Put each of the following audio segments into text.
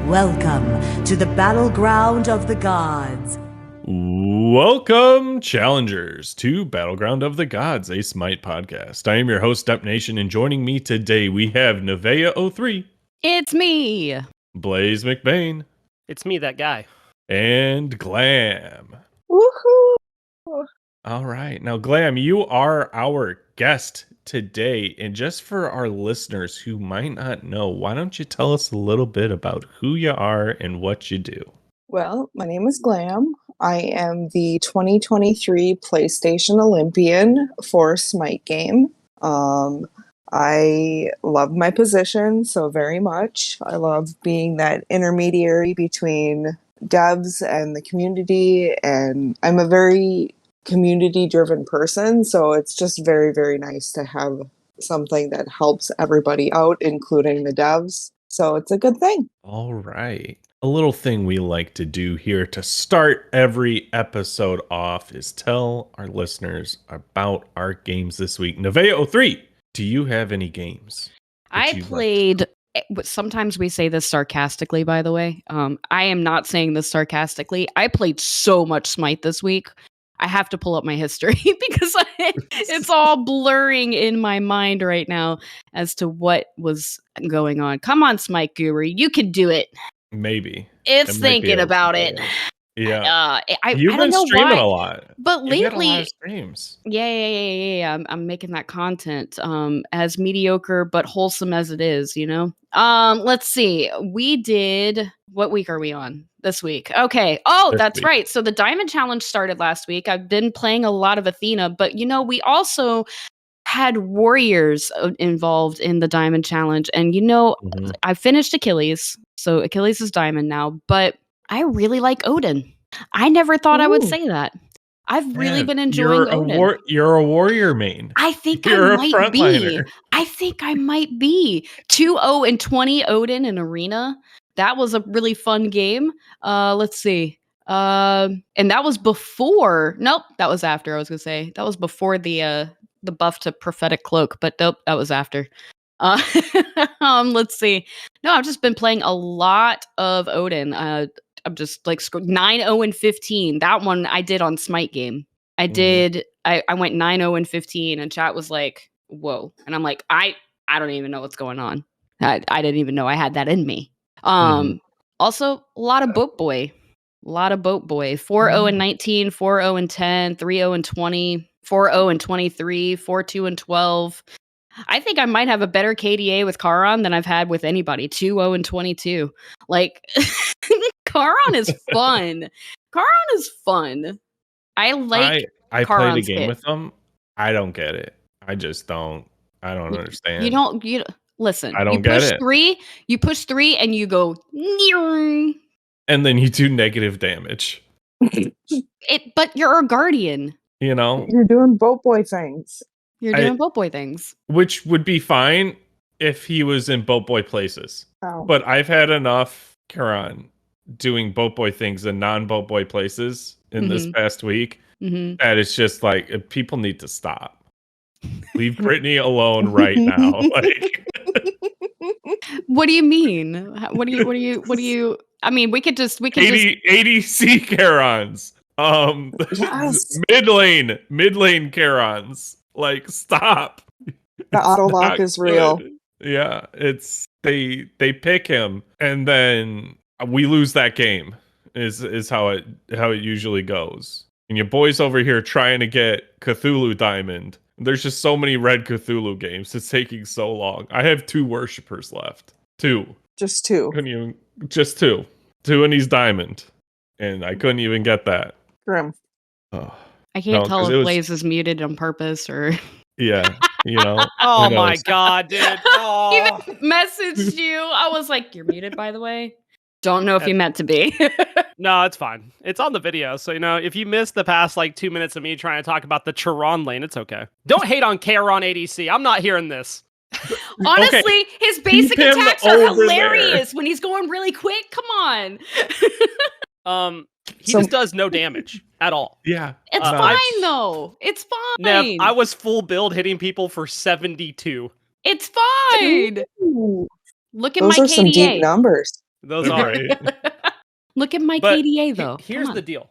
Welcome to the Battleground of the Gods. Welcome, challengers, to Battleground of the Gods, a Smite podcast. I am your host, Step Nation, and joining me today we have Nevaeh03. It's me. Blaze McBain. It's me, that guy. And Glam. Woohoo! All right. Now, Glam, you are our guest today. And just for our listeners who might not know, why don't you tell us a little bit about who you are and what you do? Well, my name is Glam. I am the 2023 PlayStation Olympian for Smite game. I love my position so very much. I love being that intermediary between devs and the community, and I'm a very community-driven person, so it's just very, very nice to have something that helps everybody out, including the devs. So it's a good thing. All right. A little thing we like to do here to start every episode off is tell our listeners about our games this week. Nevaeh03, do you have any games? I played, sometimes we say this sarcastically, by the way. I am not saying this sarcastically. I played so much Smite this week. I have to pull up my history because it's all blurring in my mind right now as to what was going on. Come on, Smite Guru, you can do it. Maybe. It's thinking about it. Yeah. I You've don't been know streaming why, a lot. but You've had a lot lately, of streams. yeah. I'm making that content, as mediocre but wholesome as it is, you know. Let's see. We did. What week are we on this week? Okay. Oh, that's right. So the Diamond Challenge started last week. I've been playing a lot of Athena, but you know, we also had warriors involved in the Diamond Challenge, and you know, I finished Achilles, so Achilles is Diamond now, but I really like Odin. I never thought I would say that. I've really been enjoying Odin. You're a warrior main. I think you're I might a be. I think I might be 2-0 and 20 Odin in Arena. That was a really fun game. Let's see. And that was before. Nope, that was after. I was gonna say that was before the buff to prophetic cloak, but nope, that was after. Let's see. No, I've just been playing a lot of Odin. I'm just like 9-0 and 15. That one I did on Smite game. I did. I went 9-0 and 15, and chat was like, "Whoa!" And I'm like, I don't even know what's going on. I didn't even know I had that in me. Also, a lot of boat boy. 4-0 and 19, 4-0 and 10, 3-0 and 20, 4-0 and 23, 4-2 and 12. I think I might have a better KDA with Charon than I've had with anybody. 2-0 and 22. Like, Charon is fun. Charon is fun. I like. I Charon's played a game kit. with them. I don't get it. I just don't. I don't understand. You don't. You listen. I don't you get push it. 3. You push 3, and you go. And then you do negative damage. But you're a guardian. You know, You're doing boat boy things. You're doing boat boy things. Which would be fine if he was in boat boy places. Oh. But I've had enough Charon doing boat boy things in non-boat boy places in this past week that it's just like people need to stop. Leave Brittany alone right now. Like, What do you mean? What do you? I mean, we could just 80C Charons. Yes. mid lane Charons. Like, stop. The auto lock is real. Yeah, it's they pick him and then we lose that game. Is how it usually goes. And your boys over here trying to get Cthulhu Diamond. There's just so many red Cthulhu games. It's taking so long. I have 2 worshippers left. 2. Just 2. Just 2. 2 and he's Diamond. And I couldn't even get that. Grim. Oh. I can't tell if Blaze is muted on purpose or. Yeah, you know. Oh my god, dude. Oh. Even messaged you. I was like, "You're muted, by the way." Don't know if you meant to be. No, it's fine. It's on the video, so you know if you missed the past like 2 minutes of me trying to talk about the Charon lane, it's okay. Don't hate on Charon ADC. I'm not hearing this. Honestly, his basic attacks are hilarious when he's going really quick. Come on. He just does no damage at all. Yeah. It's fine though. It's fine. Nev, I was full build hitting people for 72. It's fine. Ooh. Look at Those my are KDA. some deep numbers. Those are. Right. Look at my But KDA though. Here's Come the on. deal.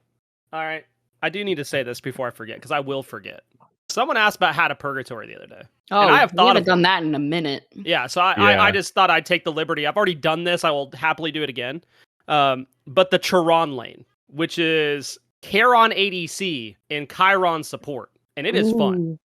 All right. I do need to say this before I forget, because I will forget. Someone asked about Hat of Purgatory the other day. Oh, I have we thought haven't of done one. that in a minute. Yeah, so I Yeah. just thought I'd take the liberty. I've already done this. I will happily do it again. But the Chiron lane, which is Charon ADC and Chiron support. And it is fun. Ooh.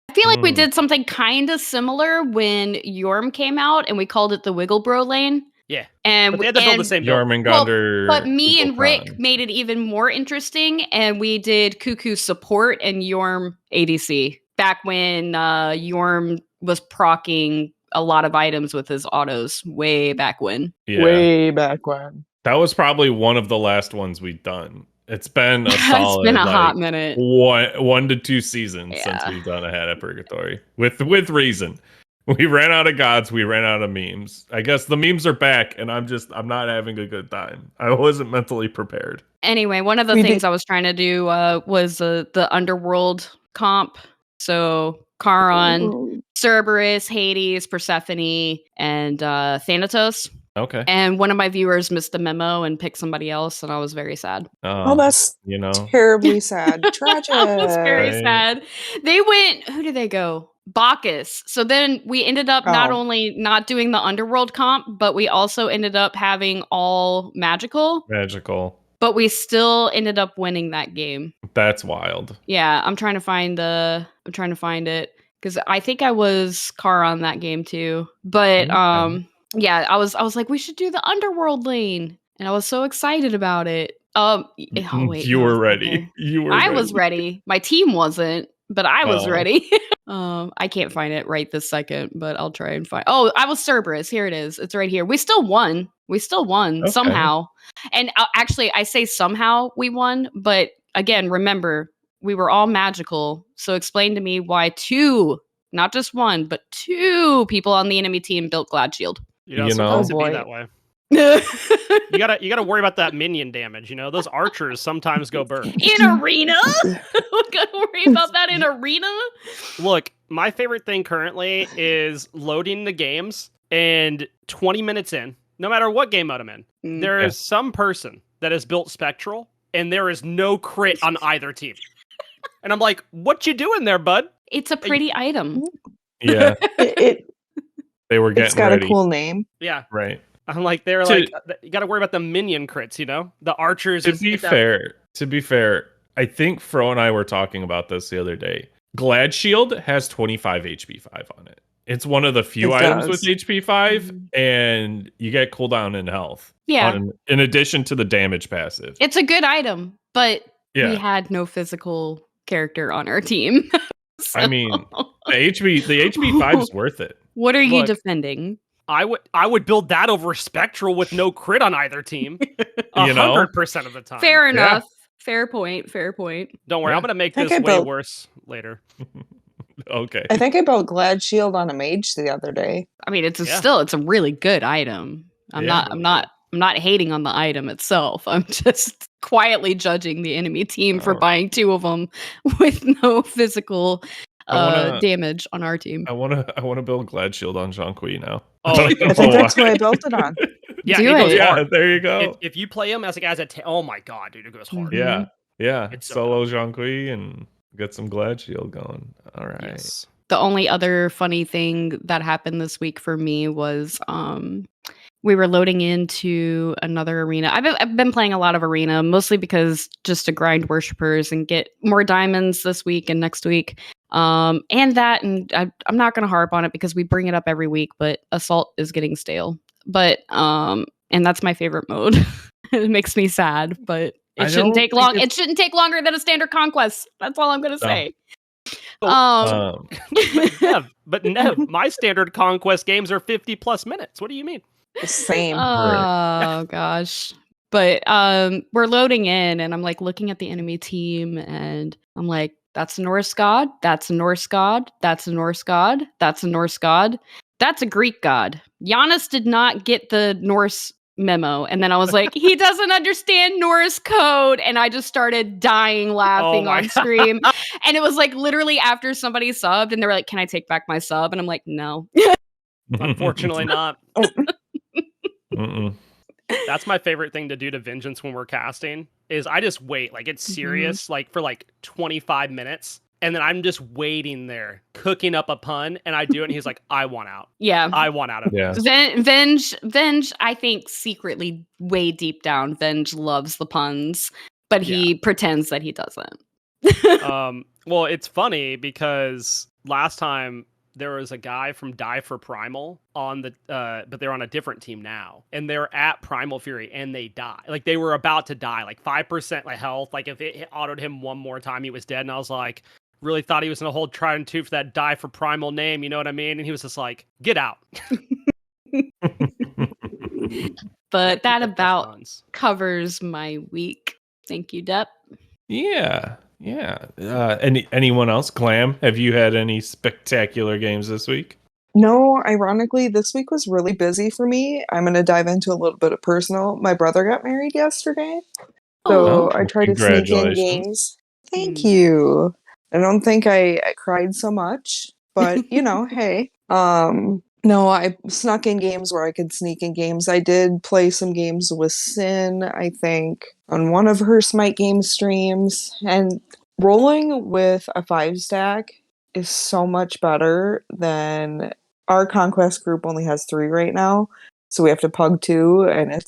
I feel like we Mm. did something kind of similar when Yorm came out, and we called it the Wiggle Bro lane. Yeah. And But they had to build the same build. Jormungandr. But me and Eagle Rick Khan. made it even more interesting, and we did Cuckoo support and Yorm ADC back when Yorm was proccing a lot of items with his autos way back when. Yeah. Way back when. That was probably one of the last ones we've done. It's been a solid It's been a like, hot minute. one to 2 seasons since Yeah. we've done a Hat of Purgatory. With reason. We ran out of gods, we ran out of memes. I guess the memes are back and I'm not having a good time. I wasn't mentally prepared. Anyway, one of the We things did- I was trying to do was the Underworld comp. So Charon, Ooh. Cerberus, Hades, Persephone, and Thanatos. Okay. And one of my viewers missed the memo and picked somebody else, and I was very sad. Oh, that's you know. terribly sad. Tragic. I was very Right. sad. They went, who did they go? Bacchus. So then we ended up not Oh. only not doing the Underworld comp, but we also ended up having all magical, Magical. but we still ended up winning that game. That's wild. Yeah, I'm trying to find it because I think I was Charon that game too. But Okay. yeah, I was like, we should do the Underworld lane, and I was so excited about it. Oh wait, You no, were ready. okay. You were I was ready. My team wasn't, but I was Oh. ready. I can't find it right this second, but I'll try and find. Oh, I was Cerberus. Here it is. It's right here. We still won. Okay. Somehow. And actually, I say somehow we won, but again, remember, we were all magical. So explain to me why 2, not just 1, but 2 people on the enemy team built Glad Shield. You know, You know? sometimes Oh, it be boy. that way. You gotta worry about that minion damage. You know, those archers sometimes go burr. In arena? We gotta worry about that in arena? Look, my favorite thing currently is loading the games, and 20 minutes in, no matter what game mode I'm in, Mm. there Yeah. is some person that has built Spectral, and there is no crit on either team. And I'm like, what you doing there, bud? It's a pretty item. Yeah. It, They were it's getting got ready. a cool name. Yeah. Right. I'm like, they're To- like, you gotta worry about the minion crits, you know? The archers. To just be hit that- fair, I think Fro and I were talking about this the other day. Glad Shield has 25 HP 5 on it. It's one of the few It items does. with HP 5, Mhm. and you get cooldown and health. Yeah. In addition to the damage passive. It's a good item, but Yeah. we had no physical character on our team. I mean, the HP 5 is worth it. what are you Look, defending? I would build that over Spectral with no crit on either team. You know? 100% of the time. Fair enough. Fair point. Fair point. Don't worry, Yeah. I'm gonna make I think this I way built- worse later. Okay. I think I built Glad Shield on a mage the other day. I mean, it's Yeah. still a really good item. I'm Yeah. not hating on the item itself. I'm just quietly judging the enemy team for Oh. buying 2 of them with no physical I wanna- damage on our team. I wanna build Glad Shield on Jean-Qui now. Oh, don't I know think why. that's who I built it on. Yeah, Do it goes it. Yeah, hard. there you go. If you play him as oh my god, dude, it goes hard. Mhm. Yeah. Yeah. It's so Solo Jean-Qui and get some Glad Shield going. All right. Yes. The only other funny thing that happened this week for me was we were loading into another arena. I've been playing a lot of arena, mostly because just to grind worshippers and get more diamonds this week and next week. I'm not going to harp on it because we bring it up every week, but assault is getting stale. But and that's my favorite mode. It makes me sad, but I it shouldn't don't take think long. It it's- shouldn't take longer than a standard conquest. That's all I'm going to No. say. Um, But Nev, my standard conquest games are 50 plus minutes. What do you mean? The same. Oh gosh. But we're loading in and I'm like looking at the enemy team and I'm like, that's a Norse god, that's a Norse god, that's a Norse god, that's a Norse god, that's a Greek god. Giannis did not get the Norse memo. And then I was like, he doesn't understand Norse code. And I just started dying laughing my on stream. And it was like literally after somebody subbed and they were like, can I take back my sub? And I'm like, no. Unfortunately not. Mm-mm. That's my favorite thing to do to Vengeance when we're casting is I just wait. Like it's serious, like for like 25 minutes. And then I'm just waiting there, cooking up a pun, and I do it, and he's like, I want out. Yeah. I want out of Yeah. this. Venge, I think secretly, way deep down, Venge loves the puns, but he pretends that he doesn't. Well, it's funny because last time there was a guy from Die for Primal on the, but they're on a different team now, and they're at Primal Fury, and they die. Like they were about to die, like 5% like health. Like if it autoed him one more time, he was dead. And I was like, really thought he was gonna hold Trident 2 for that Die for Primal name. You know what I mean? And he was just like, get out. But that That's about puns. covers my week. Thank you, Depp. Yeah. Anyone else? Glam, have you had any spectacular games this week? No, ironically, this week was really busy for me. I'm going to dive into a little bit of personal. My brother got married yesterday, so I try to sneak in Congratulations. games. Thank you. I don't think I cried so much, but hey. No, I snuck in games where I could sneak in games. I did play some games with Sin, I think, on one of her Smite game streams. And rolling with a 5-stack is so much better than our Conquest group only has 3 right now. So we have to pug 2, and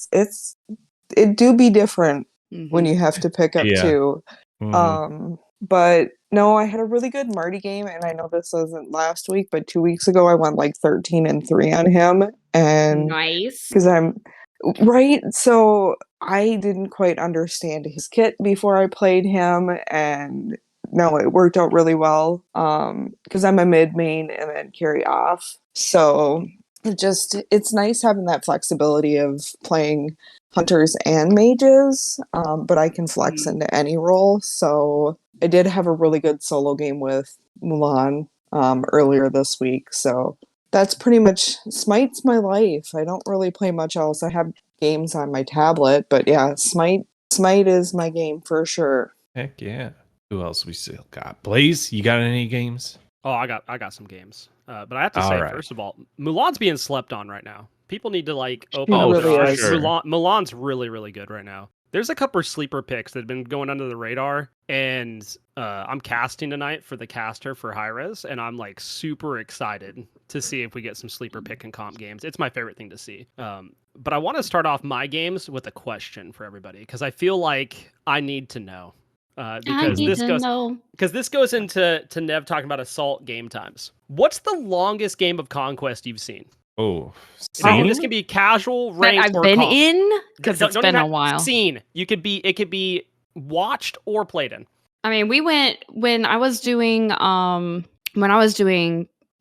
it do be different when you have to pick up 2. But no, I had a really good Marty game, and I know this wasn't last week, but 2 weeks ago I went like 13-3 on him, and Nice. because I'm right, so I didn't quite understand his kit before I played him, and no, it worked out really well. Because I'm a mid main and then carry off, so it's nice having that flexibility of playing hunters and mages, but I can flex into any role. So I did have a really good solo game with Mulan earlier this week. So that's pretty much Smite's my life. I don't really play much else. I have games on my tablet, but yeah, Smite is my game for sure. Heck yeah. Who else we still got? Blaze, you got any games? Oh, I got some games. But I have to All say, right. first of all, Mulan's being slept on right now. People need to open Oh, up their really eyes. is. Mulan's really, really good right now. There's a couple of sleeper picks that have been going under the radar, and I'm casting tonight for the caster for high res, and I'm like super excited to see if we get some sleeper pick and comp games. It's my favorite thing to see. But I want to start off my games with a question for everybody because I feel like I need to know. Because this goes into Nev talking about assault game times. What's the longest game of Conquest you've seen? Oh, And this can be casual, That ranked, I've or been comp. in because Don't it's been even a while. Seen. It could be watched or played in. I mean, we went when I was doing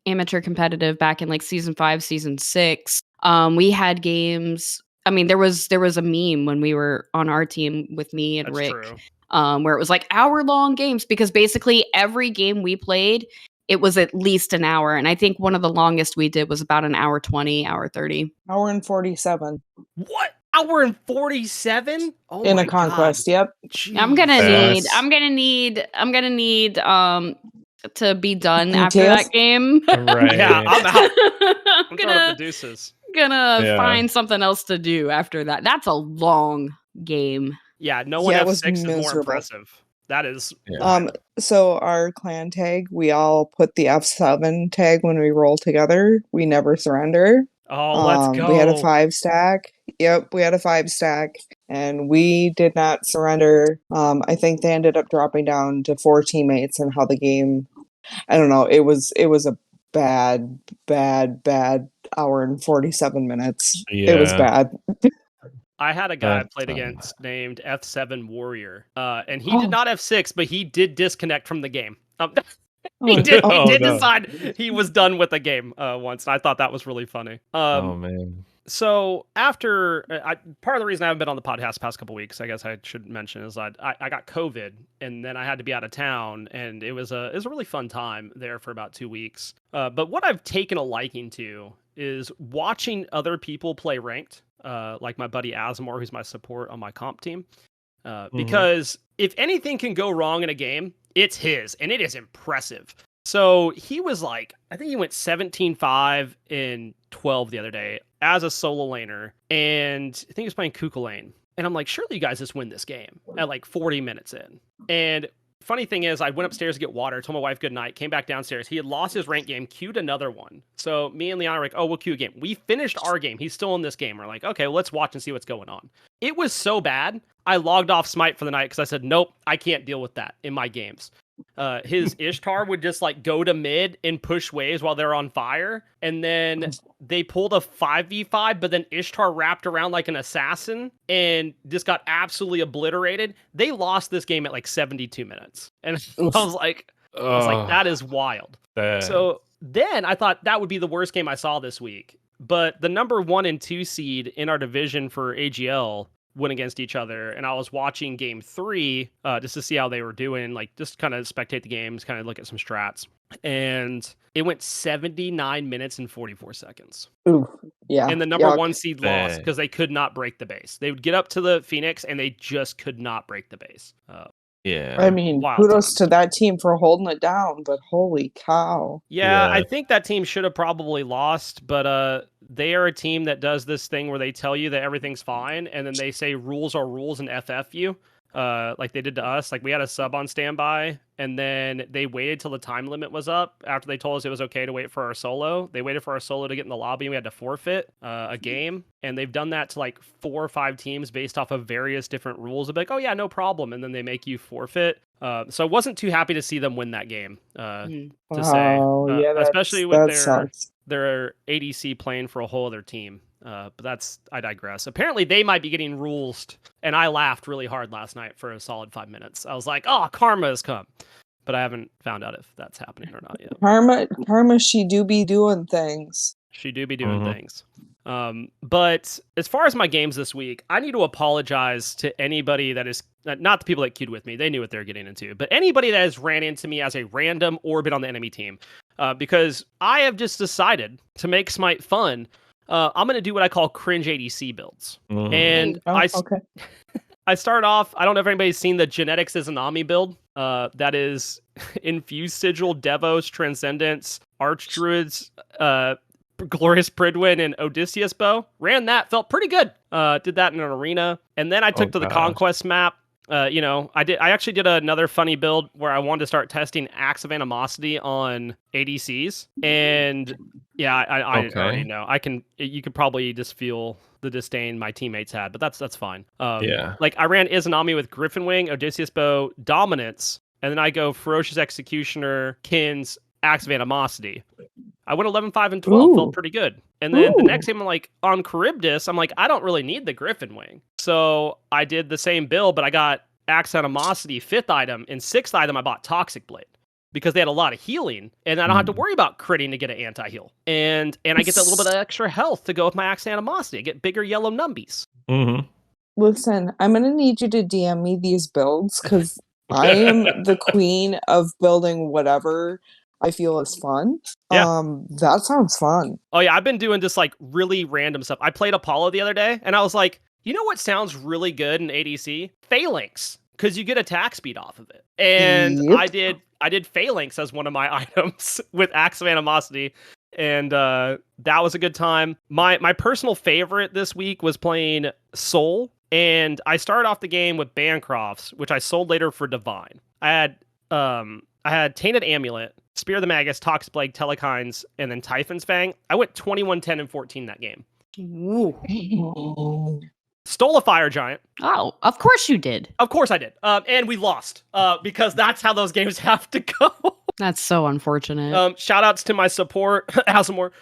amateur competitive back in like season 5, season 6. We had games. I mean, there was a meme when we were on our team with me and That's Rick, true. where it was like hour-long games because basically every game we played, it was at least an hour. And I think one of the longest we did was about an hour 20, hour 30. Hour and 47 What? Hour and 47? Oh in my a Conquest. God. Yep. I'm gonna Yes. need to be done after that game. Right. Yeah, I'm out. I'm I'm throwing up the deuces. gonna Yeah. find something else to do after that. That's a long game. Yeah, no one Yeah, it was F6 is more miserable. impressive. That is Yeah. wild. So our clan tag, we all put the F7 tag when we roll together. We never surrender. Oh, let's go. We had a 5-stack. Yep, we had a 5-stack, and we did not surrender. I think they ended up dropping down to 4 teammates, and how the game. I don't know. It was a bad hour and 47 minutes. It was Yeah. bad. I had a guy I That's played fun. against named F7 Warrior, and he did not F6, but he did disconnect from the game. He did Oh, no. decide he was done with the game once, and I thought that was really funny. Oh man. So after part of the reason I haven't been on the podcast the past couple weeks, I guess I should mention, is I got COVID, and then I had to be out of town, and it was a really fun time there for about 2 weeks. But what I've taken a liking to is watching other people play ranked, like my buddy Asmore, who's my support on my comp team. Because if anything can go wrong in a game, it's his, and it is impressive. So he was like, I think he went 17-5 and 12 the other day as a solo laner. And I think he was playing Kuka lane. And I'm like, surely you guys just win this game at like 40 minutes in. And funny thing is, I went upstairs to get water, told my wife good night, came back downstairs. He had lost his rank game, queued another one. So me and Leon are like, oh, we'll queue a game. We finished our game. He's still in this game. We're like, okay, well, let's watch and see what's going on. It was so bad. I logged off Smite for the night because I said, nope, I can't deal with that in my games. His Ishtar would just like go to mid and push waves while they're on fire. And then they pulled a 5v5, but then Ishtar wrapped around like an assassin and just got absolutely obliterated. They lost this game at like 72 minutes. And I was like, that is wild. So then I thought that would be the worst game I saw this week. But the number 1 and 2 seed in our division for AGL went against each other, and I was watching game 3 just to see how they were doing, like just kind of spectate the games, kind of look at some strats, and it went 79 minutes and 44 seconds. Ooh, yeah. And the number 1 seed lost because they could not break the base. They would get up to the Phoenix and they just could not break the base. I mean, kudos to that team for holding it down, but holy cow. Yeah, I think that team should have probably lost, but they are a team that does this thing where they tell you that everything's fine, and then they say rules are rules and FF you, like they did to us. Like we had a sub on standby, and then they waited till the time limit was up after they told us it was okay to wait for our solo. They waited for our solo to get in the lobby, and we had to forfeit a game. And they've done that to like 4 or 5 teams based off of various different rules. They'll be like, oh yeah, no problem. And then they make you forfeit. So I wasn't too happy to see them win that game, to say. Especially with their ADC playing for a whole other team. But I digress. Apparently they might be getting ruled, and I laughed really hard last night for a solid 5 minutes. I was like, oh, karma has come. But I haven't found out if that's happening or not yet. Karma, she do be doing things. She do be doing things. But as far as my games this week, I need to apologize to anybody that is not the people that queued with me. They knew what they're getting into, but anybody that has ran into me as a random or been on the enemy team, because I have just decided to make Smite fun. I'm going to do what I call cringe ADC builds. And I start off, I don't know if anybody's seen the Genetics is an Ami build. That is Infused Sigil, Devos, Transcendence, Archdruids, Glorious Pridwin, and Odysseus Bow. Ran that, felt pretty good. Did that in an arena. And then I took to the Conquest map. I actually did another funny build where I wanted to start testing Acts of Animosity on ADCs. And yeah, I already know. You could probably just feel the disdain my teammates had, but that's fine. Like I ran Izanami with Griffin Wing, Odysseus Bow, Dominance, and then I go Ferocious Executioner, Kins, Acts of Animosity. I went 11-5 and 12, felt pretty good. And then the next game, I'm like, on Charybdis, I'm like, I don't really need the Griffin Wing. So I did the same build, but I got Acts of Animosity 5th item, and 6th item I bought Toxic Blade because they had a lot of healing, and I don't have to worry about critting to get an anti-heal. And I get that little bit of extra health to go with my Acts of Animosity. I get bigger yellow numbies. Listen, I'm going to need you to DM me these builds because I am the queen of building whatever I feel is fun. That sounds fun. Oh yeah, I've been doing just like really random stuff. I played Apollo the other day, and I was like, you know what sounds really good in ADC? Phalanx, because you get attack speed off of it. And I did Phalanx as one of my items with Acts of Animosity, and that was a good time. My personal favorite this week was playing Soul, and I started off the game with Bancrofts, which I sold later for Divine. I had Tainted Amulet, Spear of the Magus, Toxic Blade, Telekines, and then Typhon's Fang. I went 21-10 and 14 that game. Ooh. Stole a Fire Giant. Oh, of course you did. Of course I did. And we lost because that's how those games have to go. That's so unfortunate. Shout outs to my support, Asimore,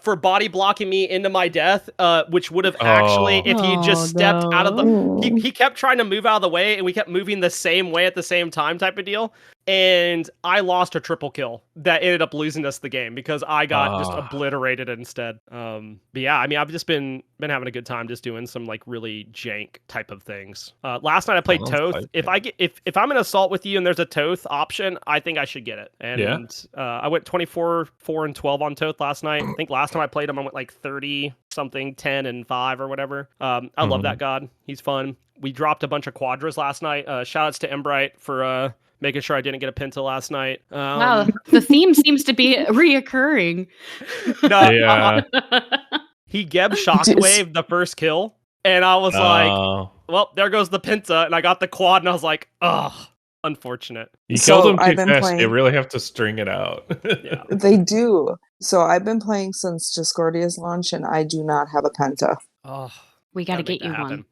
for body blocking me into my death, which would have actually, if he just stepped out of the... He kept trying to move out of the way, and we kept moving the same way at the same time type of deal. And I lost a triple kill that ended up losing us the game because I got just obliterated instead. But yeah, I mean, I've just been having a good time just doing some like really jank type of things. Last night I played Toth. If I'm in assault with you and there's a Toth option, I think I should get it. And I went 24-4 and 12 on Toth last night. I think last time I played him, I went like 30 something, 10 and 5 or whatever. I love that god. He's fun. We dropped a bunch of quadras last night. Shout outs to Embright for making sure I didn't get a Penta last night. Wow, the theme seems to be reoccurring. No, Yeah. he Geb Shockwave the first kill, and I was like, Oh. well, there goes the Penta, and I got the quad, and I was like, oh, unfortunate. You So killed him I've too been fast. You playing- really have to string it out. Yeah. They do. So I've been playing since Discordia's launch, and I do not have a penta. Oh, We got to gotta make get you that happen.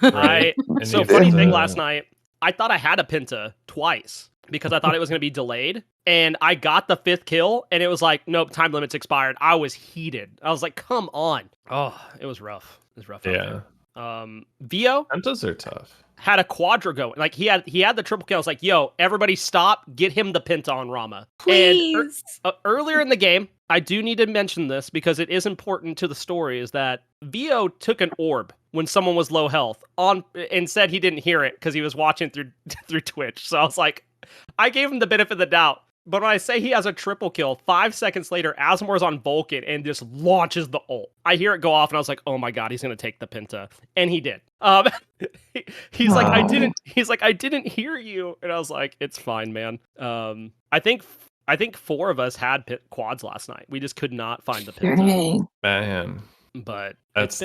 one. Right. And So you've funny got thing the- last night, I thought I had a Penta twice because I thought it was going to be delayed. And I got the 5th kill and it was like, nope, time limit's expired. I was heated. I was like, come on. Oh, it was rough. It was rough. Yeah. Out there. Vio Pentas are tough. had a quadra going. Like he had the triple kill. I was like, yo, everybody stop. Get him the Penta on Rama. Please. And earlier in the game, I do need to mention this because it is important to the story, is that Vio took an orb when someone was low health and said he didn't hear it because he was watching through Twitch. So I was like, I gave him the benefit of the doubt. But when I say he has a triple kill, 5 seconds later, Asmore's on Vulcan and just launches the ult. I hear it go off and I was like, oh my god, he's gonna take the Penta. And he did. He's like, I didn't hear you. And I was like, it's fine, man. I think 4 of us had quads last night. We just could not find the Penta. Dang. Man. But That's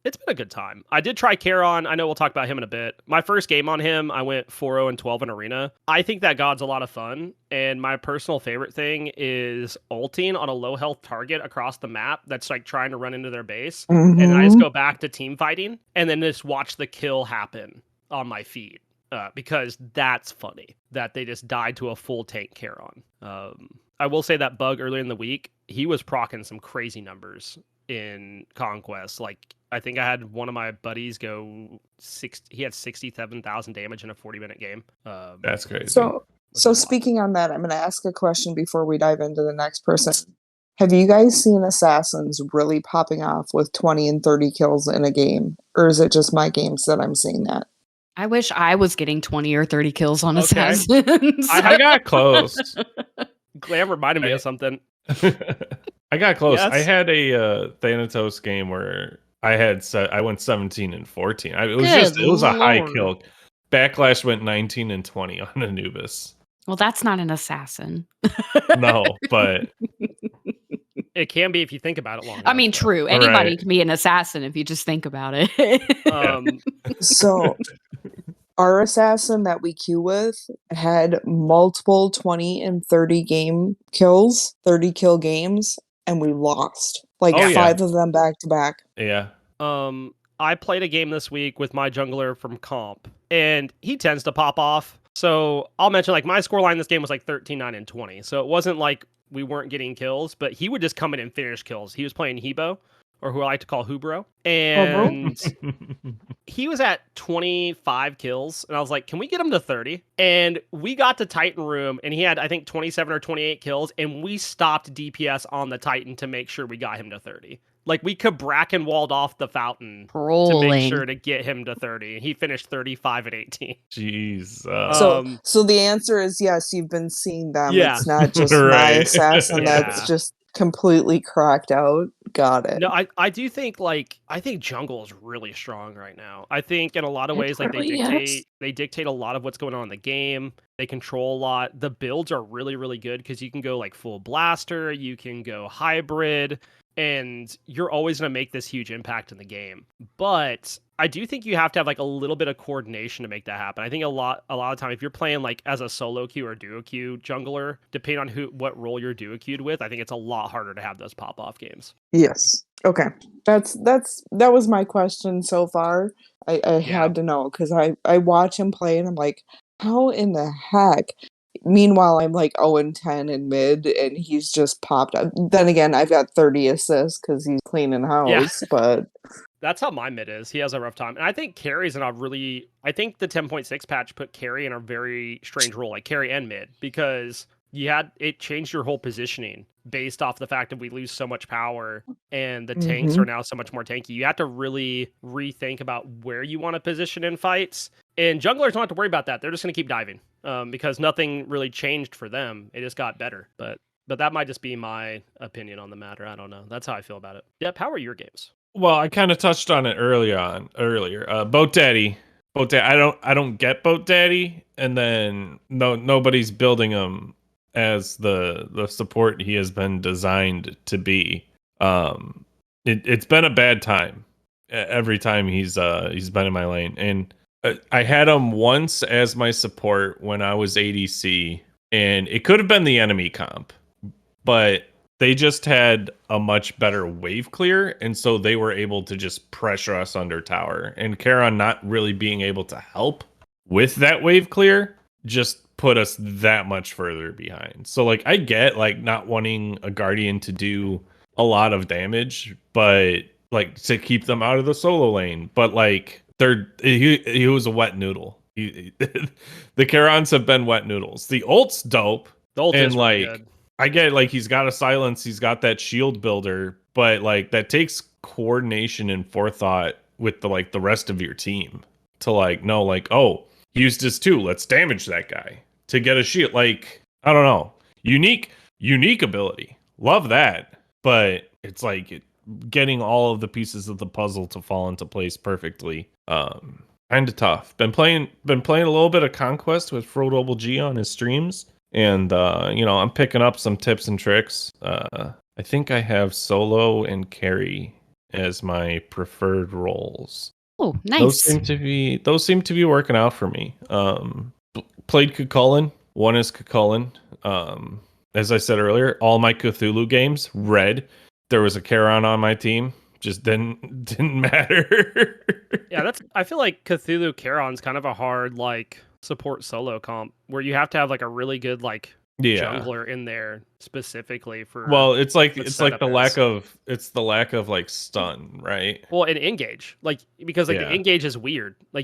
it's been a good time. I did try Charon. I know we'll talk about him in a bit. My first game on him, I went 4-0-12 in arena. I think that god's a lot of fun, and my personal favorite thing is ulting on a low health target across the map that's like trying to run into their base, and then I just go back to team fighting, and then just watch the kill happen on my feed. Because that's funny that they just died to a full tank Charon. I will say that Bug earlier in the week, he was proccing some crazy numbers in Conquest. Like, I think I had one of my buddies go he had 67,000 damage in a 40-minute game. That's crazy. So speaking on that, I'm going to ask a question before we dive into the next person. Have you guys seen assassins really popping off with 20 and 30 kills in a game? Or is it just my games that I'm seeing that? I wish I was getting 20 or 30 kills on Okay. Assassins. I got close. Glam reminded me of something. I got close. Yes. I had a Thanatos game where I went 17 and 14. It was a high Lord. kill. Backlash went 19 and 20 on Anubis. Well, that's not an assassin. No, but It can be if you think about it long I mean, enough, true. Anybody Right. can be an assassin if you just think about it. though. So our assassin that we queue with had multiple 20 and 30 kills, 30 kill games, and we lost. Like Oh, yeah. 5 of them back to back. yeah. I played a game this week with my jungler from comp, and he tends to pop off. So I'll mention, like, my scoreline this game was like 13, 9, and 20. So it wasn't like we weren't getting kills, but he would just come in and finish kills. He was playing Hebo, or who I like to call Hubro. And he was at 25 kills, and I was like, can we get him to 30? And we got to Titan Room, and he had, I think, 27 or 28 kills, and we stopped DPS on the Titan to make sure we got him to 30. Like, we could bracken walled off the fountain to Trolling. make sure to get him to 30. He finished 35 at 18. Jeez. So the answer is yes, you've been seeing them. Yeah. It's not just my Right. assassin Yeah. that's just completely cracked out. Got it. No, I do think, like, I think jungle is really strong right now. I think in a lot of It ways, like, really is. they dictate a lot of what's going on in the game. They control a lot. The builds are really, really good because you can go like full blaster, you can go hybrid, and you're always going to make this huge impact in the game. But I do think you have to have like a little bit of coordination to make that happen. I think a lot of time, if you're playing like as a solo queue or duo queue jungler, depending on what role you're duo queued with, I think it's a lot harder to have those pop off games. Yes. Okay. That was my question so far. I had to know because I watch him play and I'm like, how in the heck? Meanwhile, I'm like 0-10 in mid, and he's just popped up. Then again, I've got 30 assists because he's cleaning house. But That's how my mid is. He has a rough time. And I think carry's I think the 10.6 patch put carry in a very strange role, like carry and mid, because it changed your whole positioning based off the fact that we lose so much power and the tanks are now so much more tanky. You have to really rethink about where you want to position in fights. And junglers don't have to worry about that. They're just going to keep diving because nothing really changed for them. It just got better. But that might just be my opinion on the matter. I don't know. That's how I feel about it. Yep. How are your games? Well, I kind of touched on it earlier. Boat Daddy Boat Daddy. I don't get Boat Daddy, and then nobody's building him as the support he has been designed to be. It's been a bad time every time he's been in my lane, and I had him once as my support when I was ADC, and it could have been the enemy comp, but they just had a much better wave clear, and so they were able to just pressure us under tower. And Charon not really being able to help with that wave clear just put us that much further behind. So like I get like not wanting a Guardian to do a lot of damage, but like to keep them out of the solo lane. But like he was a wet noodle. The Charons have been wet noodles. The ult's dope. The ult and is like really good. I get like he's got a silence, he's got that shield builder, but like that takes coordination and forethought with the rest of your team to like know like, oh, he used this too, let's damage that guy to get a shield. Like, I don't know. Unique ability. Love that. But it's like getting all of the pieces of the puzzle to fall into place perfectly. Kind of tough. Been playing a little bit of Conquest with Frodo G on his streams. And, I'm picking up some tips and tricks. I think I have solo and carry as my preferred roles. Oh, nice. Those seem to be working out for me. Played Cucullin. One is Cucullin. As I said earlier, all my Cthulhu games, red. There was a Charon on my team. Just didn't matter. Yeah, I feel like Cthulhu Charon's kind of a hard support solo comp where you have to have a really good jungler in there specifically for. Well, it's the lack of stun, right? Well, and engage because the engage is weird. I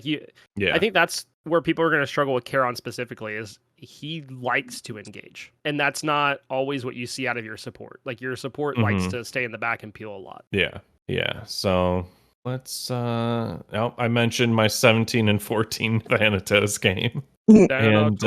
think that's where people are going to struggle with Charon specifically is he likes to engage, and that's not always what you see out of your support. Your support likes to stay in the back and peel a lot. Yeah. So let's I mentioned my 17 and 14 Thanatos game. And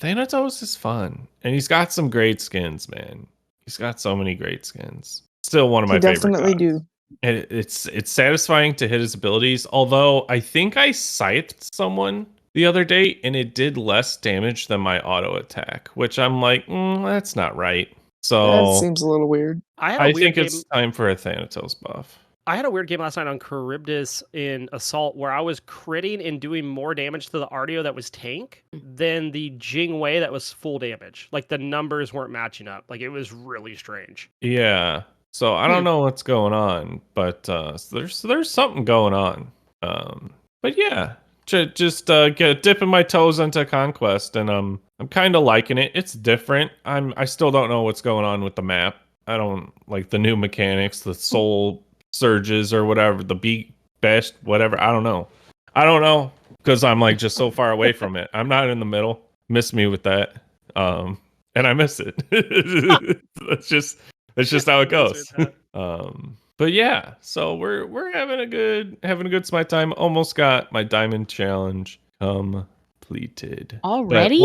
Thanatos is fun. And he's got some great skins, man. He's got so many great skins. Still one of my favorite. Definitely do. And it's satisfying to hit his abilities, although I think I scythed someone the other day and it did less damage than my auto attack, which I'm like, that's not right. So that seems a little weird. I think it's time for a Thanatos buff. I had a weird game last night on Charybdis in Assault where I was critting and doing more damage to the Artio that was tank than the Jingwei that was full damage. The numbers weren't matching up. It was really strange. Yeah. So I don't know what's going on, but there's something going on. But yeah, just dipping my toes into Conquest, and I'm kind of liking it. It's different. I still don't know what's going on with the map. I don't like the new mechanics, the soul surges or whatever, the beat best, whatever. I don't know because I'm just so far away from it. I'm not in the middle. Miss me with that. And I miss it. That's just how it goes. But yeah, so we're having a good Smite time. Almost got my diamond challenge completed already.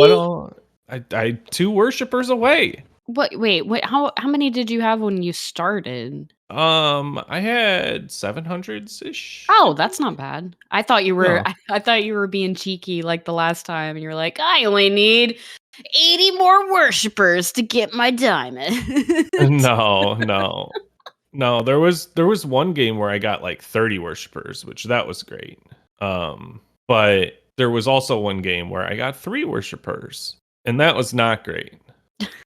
I 2 worshippers away. Wait, how many did you have when you started? I had 700s-ish. Oh, that's not bad. I thought you were I thought you were being cheeky like the last time, and you're like, I only need 80 more worshippers to get my diamond. No. There was one game where I got 30 worshippers, which that was great. But there was also one game where I got 3 worshippers, and that was not great.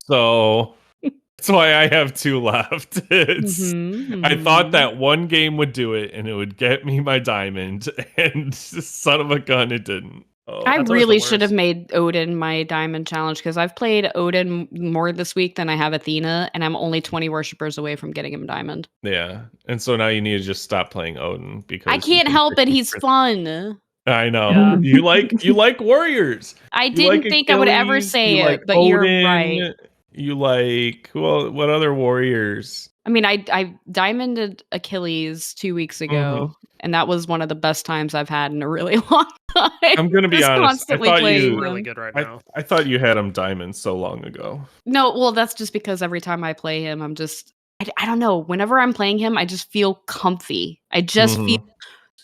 So that's why I have 2 left. I thought that one game would do it, and it would get me my diamond, and son of a gun, it didn't. Oh, I really should have made Odin my diamond challenge because I've played Odin more this week than I have Athena, and I'm only 20 worshippers away from getting him diamond. Yeah, and so now you need to just stop playing Odin because I can't help it. He's fun. I know. Yeah. You like warriors. I didn't think I would ever say it, but Odin, you're right. You like what other warriors? I mean, I diamonded Achilles 2 weeks ago, and that was one of the best times I've had in a really long time. I'm gonna be honest. I thought you really good right now. I thought you had him diamond so long ago. No, well, that's just because every time I play him, I'm just I don't know. Whenever I'm playing him, I just feel comfy. I just feel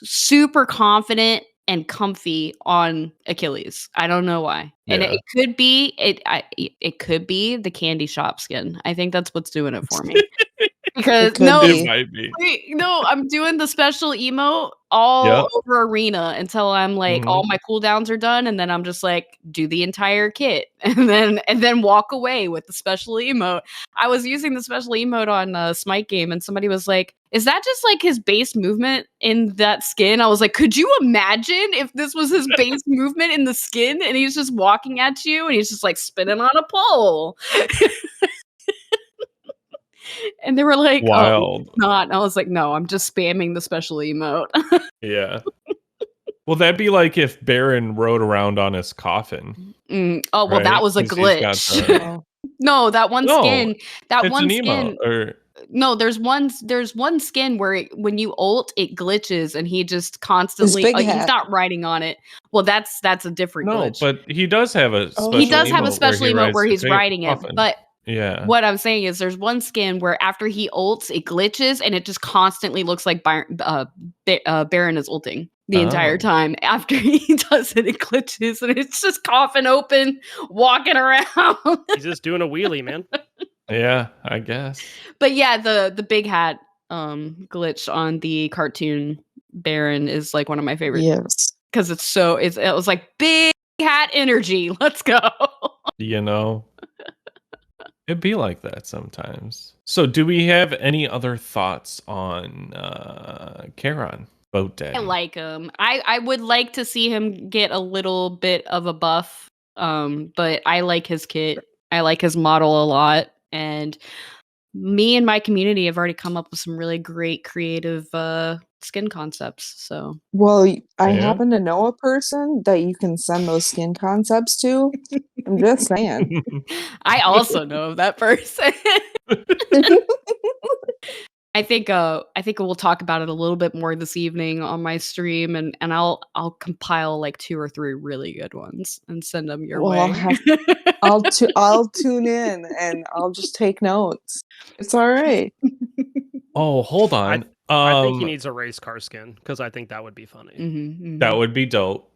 super confident and comfy on Achilles. I don't know why. And Yeah. it could be it could be the candy shop skin. I think that's what's doing it for me. Because It could It be. might be. wait, no, I'm doing the special emote all Yep. over Arena until I'm like all Mhm. my cooldowns are done, and then I'm just like do the entire kit, and then walk away with the special emote. I was using the special emote on a Smite game, and somebody was like, "Is that just like his base movement in that skin?" I was like, "Could you imagine if this was his base movement in the skin, and he's just walking at you, and he's just like spinning on a pole?" And they were like, "Oh, Wild. it's not." And I was like, "No, I'm just spamming the special emote." Yeah. Well, that'd be like if Baron rode around on his coffin. Oh, well, Right? that was a 'Cause he's got glitch. the- Oh, No, that one No, skin, that It's one an skin. emote. Or No, there's one skin where when you ult, it glitches, and he just his constantly. big He's hat. not riding on it. Well, that's a different no, glitch. but he does have a Oh. special He does have a emote special emote rides where the he's riding it, coffin. but Yeah. what I'm saying is there's one skin where after he ults, it glitches and it just constantly looks like Baron is ulting the entire Oh. time. After he does it, it glitches and it's just coffin open, walking around. He's just doing a wheelie, man. Yeah, I guess. But yeah, the big hat glitch on the cartoon Baron is like one of my favorite Yes. because it was like big hat energy. Let's go. You know, it'd be like that sometimes. So, do we have any other thoughts on Charon, Boat Daddy? I like him. I would like to see him get a little bit of a buff. But I like his kit. I like his model a lot. And me and my community have already come up with some really great creative skin concepts. So Well, I Yeah? happen to know a person that you can send those skin concepts to. I'm just saying. I also know that person. I think we'll talk about it a little bit more this evening on my stream, and I'll compile like 2 or 3 really good ones and send them your Well, way. I'll tune in and I'll just take notes. It's all right. Oh, hold on. I think he needs a race car skin because I think that would be funny. That would be dope.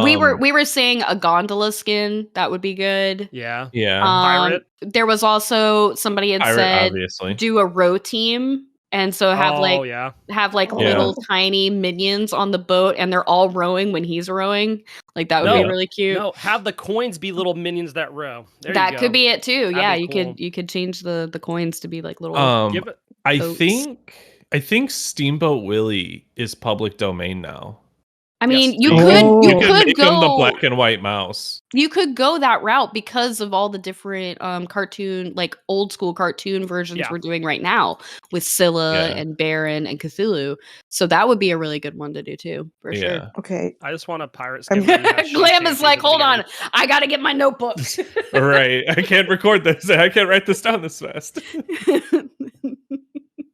We were saying a gondola skin that would be good. Yeah. Yeah. Pirate. There was also somebody had Pirate, said obviously. do a row team, and so have Yeah. little tiny minions on the boat, and they're all rowing when he's rowing. Like that would be No. really cute. No, have the coins be little minions that row. There you That go. could be it too. That'd Yeah, be you cool. could change the coins to be like little. Give it. I boats. think Steamboat Willie is public domain now. I mean, Yes. you Oh. could You could make him the go black and white mouse. you could go that route because of all the different cartoon, like old school cartoon versions Yeah. we're doing right now with Scylla Yeah. and Baron and Cthulhu. So that would be a really good one to do too, for sure. Yeah. Okay. I just want a pirate I'm- skin. where you have Glam champions is like, at the hold on, beginning. I gotta get my notebook. Right. I can't record this. I can't write this down this fast.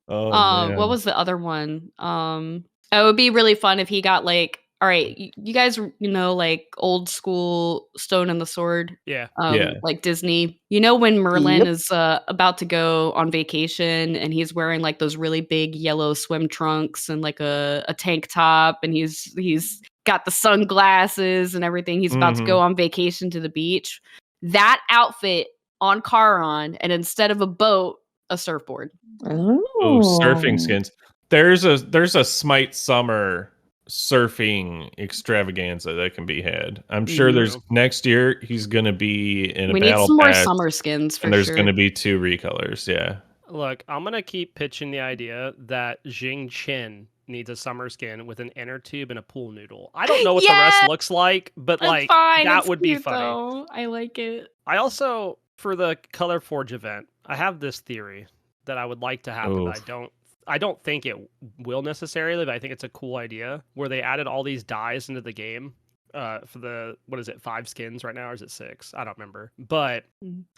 Oh, man. What was the other one? It would be really fun if he got like, all right, you guys, like old school Stone and the Sword, Yeah. Yeah. like Disney. You know when Merlin Yep. is about to go on vacation and he's wearing like those really big yellow swim trunks and like a tank top, and he's got the sunglasses and everything. He's about to go on vacation to the beach. That outfit on Charon, and instead of a boat, a surfboard. Oh, surfing skins. There's a Smite Summer surfing extravaganza that can be had. I'm sure there's next year he's gonna be in a We need battle some more pass, summer skins for and there's sure. gonna be 2 recolors. Yeah. Look, I'm gonna keep pitching the idea that Jing Chen needs a summer skin with an inner tube and a pool noodle. I don't know what the Yes! rest looks like, but That's like fine. that It's would be cute, funny. though. I like it. I also, for the Color Forge event, I have this theory that I would like to happen. Oof. I don't think it will necessarily, but I think it's a cool idea where they added all these dyes into the game for the, what is it, 5 skins right now, or is it 6? I don't remember. But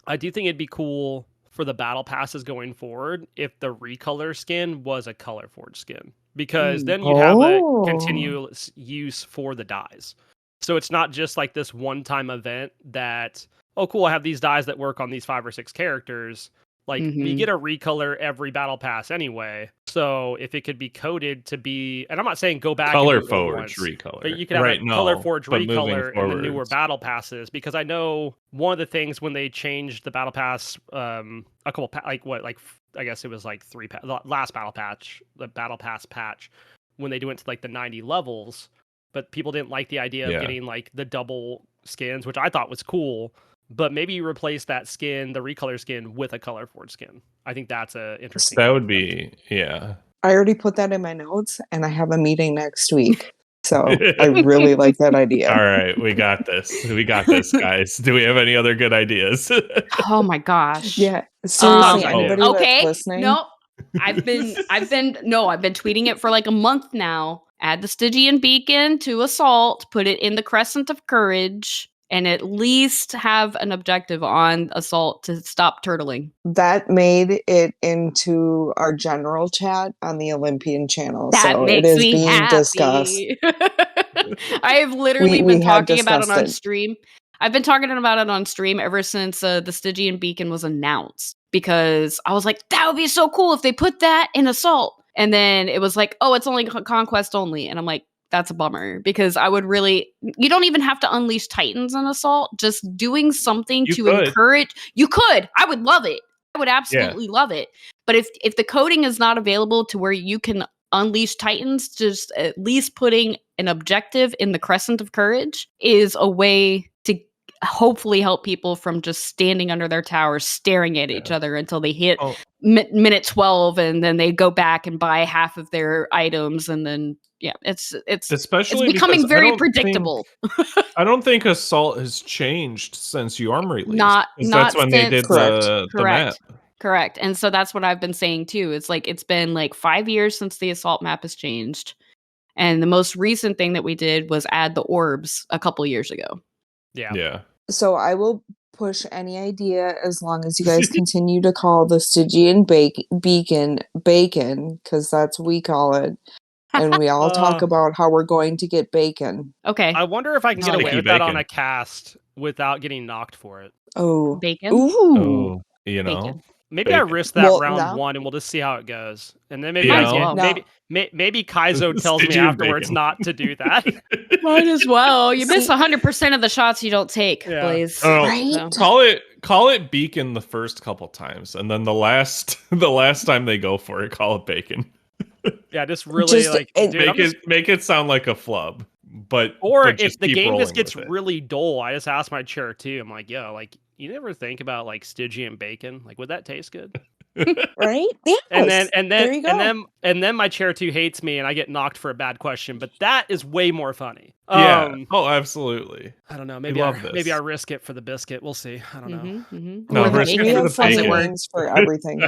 I do think it'd be cool for the battle passes going forward if the recolor skin was a Color Forge skin, because then you'd have a continuous use for the dyes. So it's not just like this one-time event that, oh cool, I have these dyes that work on these 5 or 6 characters. Like, we get a recolor every battle pass anyway, So if it could be coded to be, and I'm not saying go back Color and do it all Forge once, recolor. but you could have right, a Color no, Forge but moving recolor in the newer forwards. battle passes, because I know one of the things when they changed the battle pass, a couple I guess it was like the last battle patch, the battle pass patch, when they went to like the 90 levels, but people didn't like the idea of getting like the double skins, which I thought was cool. But maybe you replace that skin, the recolor skin, with a Color Forge skin. I think that's a interesting. That would be, yeah. I already put that in my notes, and I have a meeting next week. So I really like that idea. All right, we got this. We got this, guys. Do we have any other good ideas? Oh my gosh. Yeah, seriously, Sometimes I do. anybody Okay. that's listening. No, I've been tweeting it for like a month now. Add the Stygian beacon to assault, put it in the Crescent of Courage, and at least have an objective on assault to stop turtling. That made it into our general chat on the Olympian channel. That so makes it is me being happy. discussed. I have literally We been have talking about it on discussed it. stream. I've been talking about it on stream ever since the Stygian beacon was announced, because I was like, that would be so cool if they put that in assault. And then it was like, oh, it's only conquest only. And I'm like, that's a bummer, because I would really, you don't even have to unleash Titans in assault. Just doing something You to could. encourage. You could. I would love it. I would absolutely love it. But if the coding is not available to where you can unleash Titans, just at least putting an objective in the Crescent of Courage is a way to hopefully help people from just standing under their towers staring at each other until they hit minute 12, and then they go back and buy half of their items, and then it's especially becoming because very predictable. I don't think assault has changed since Yorm released. Not that's when they did the map. Correct. And so that's what I've been saying too. It's like it's been like 5 years since the assault map has changed. And the most recent thing that we did was add the orbs a couple years ago. Yeah. So I will push any idea as long as you guys continue to call the Stygian beacon bacon, because that's what we call it. And we all talk about how we're going to get bacon. Okay. I wonder if I can get Sticky away with that on bacon. a cast without getting knocked for it. Oh. Bacon? Ooh. You know. Bacon. Maybe I Bacon. risk that Well, round now- one, and we'll just see how it goes. And then maybe You Might know? as well. maybe Kaizo tells me Stygian afterwards bacon. not to do that. Might as well. You miss 100% of the shots you don't take, Yeah. Blaze. Oh, Right? So. call it beacon the first couple times, and then the last time they go for it, call it bacon. Yeah, just really Just- like it- dude, Make it sound like a flub. But or but if just the keep game rolling just gets with it. really dull, I just ask my chair too. I'm like, yo, like you never think about like Stygian bacon? Like, would that taste good? Right? Yes. There you go. and then my chair 2 hates me and I get knocked for a bad question, but that is way more funny. Yeah. Oh, absolutely. I don't know. maybe I risk it for the biscuit. We'll see. I don't know. No, Or the risk it We bacon. for the have funny bacon. names for everything.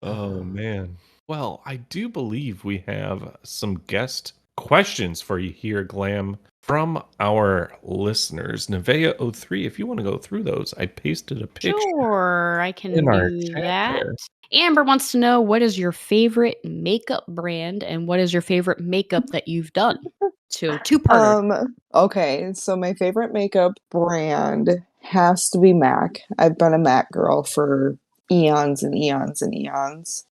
Oh man. Well, I do believe we have some guest questions for you here, Glam, from our listeners. Nevea03, if you want to go through those, I pasted a picture. Sure, I can in our do chat that. there. Amber wants to know, what is your favorite makeup brand and what is your favorite makeup that you've done? So two-parter. Okay, so my favorite makeup brand has to be MAC. I've been a MAC girl for eons and eons and eons.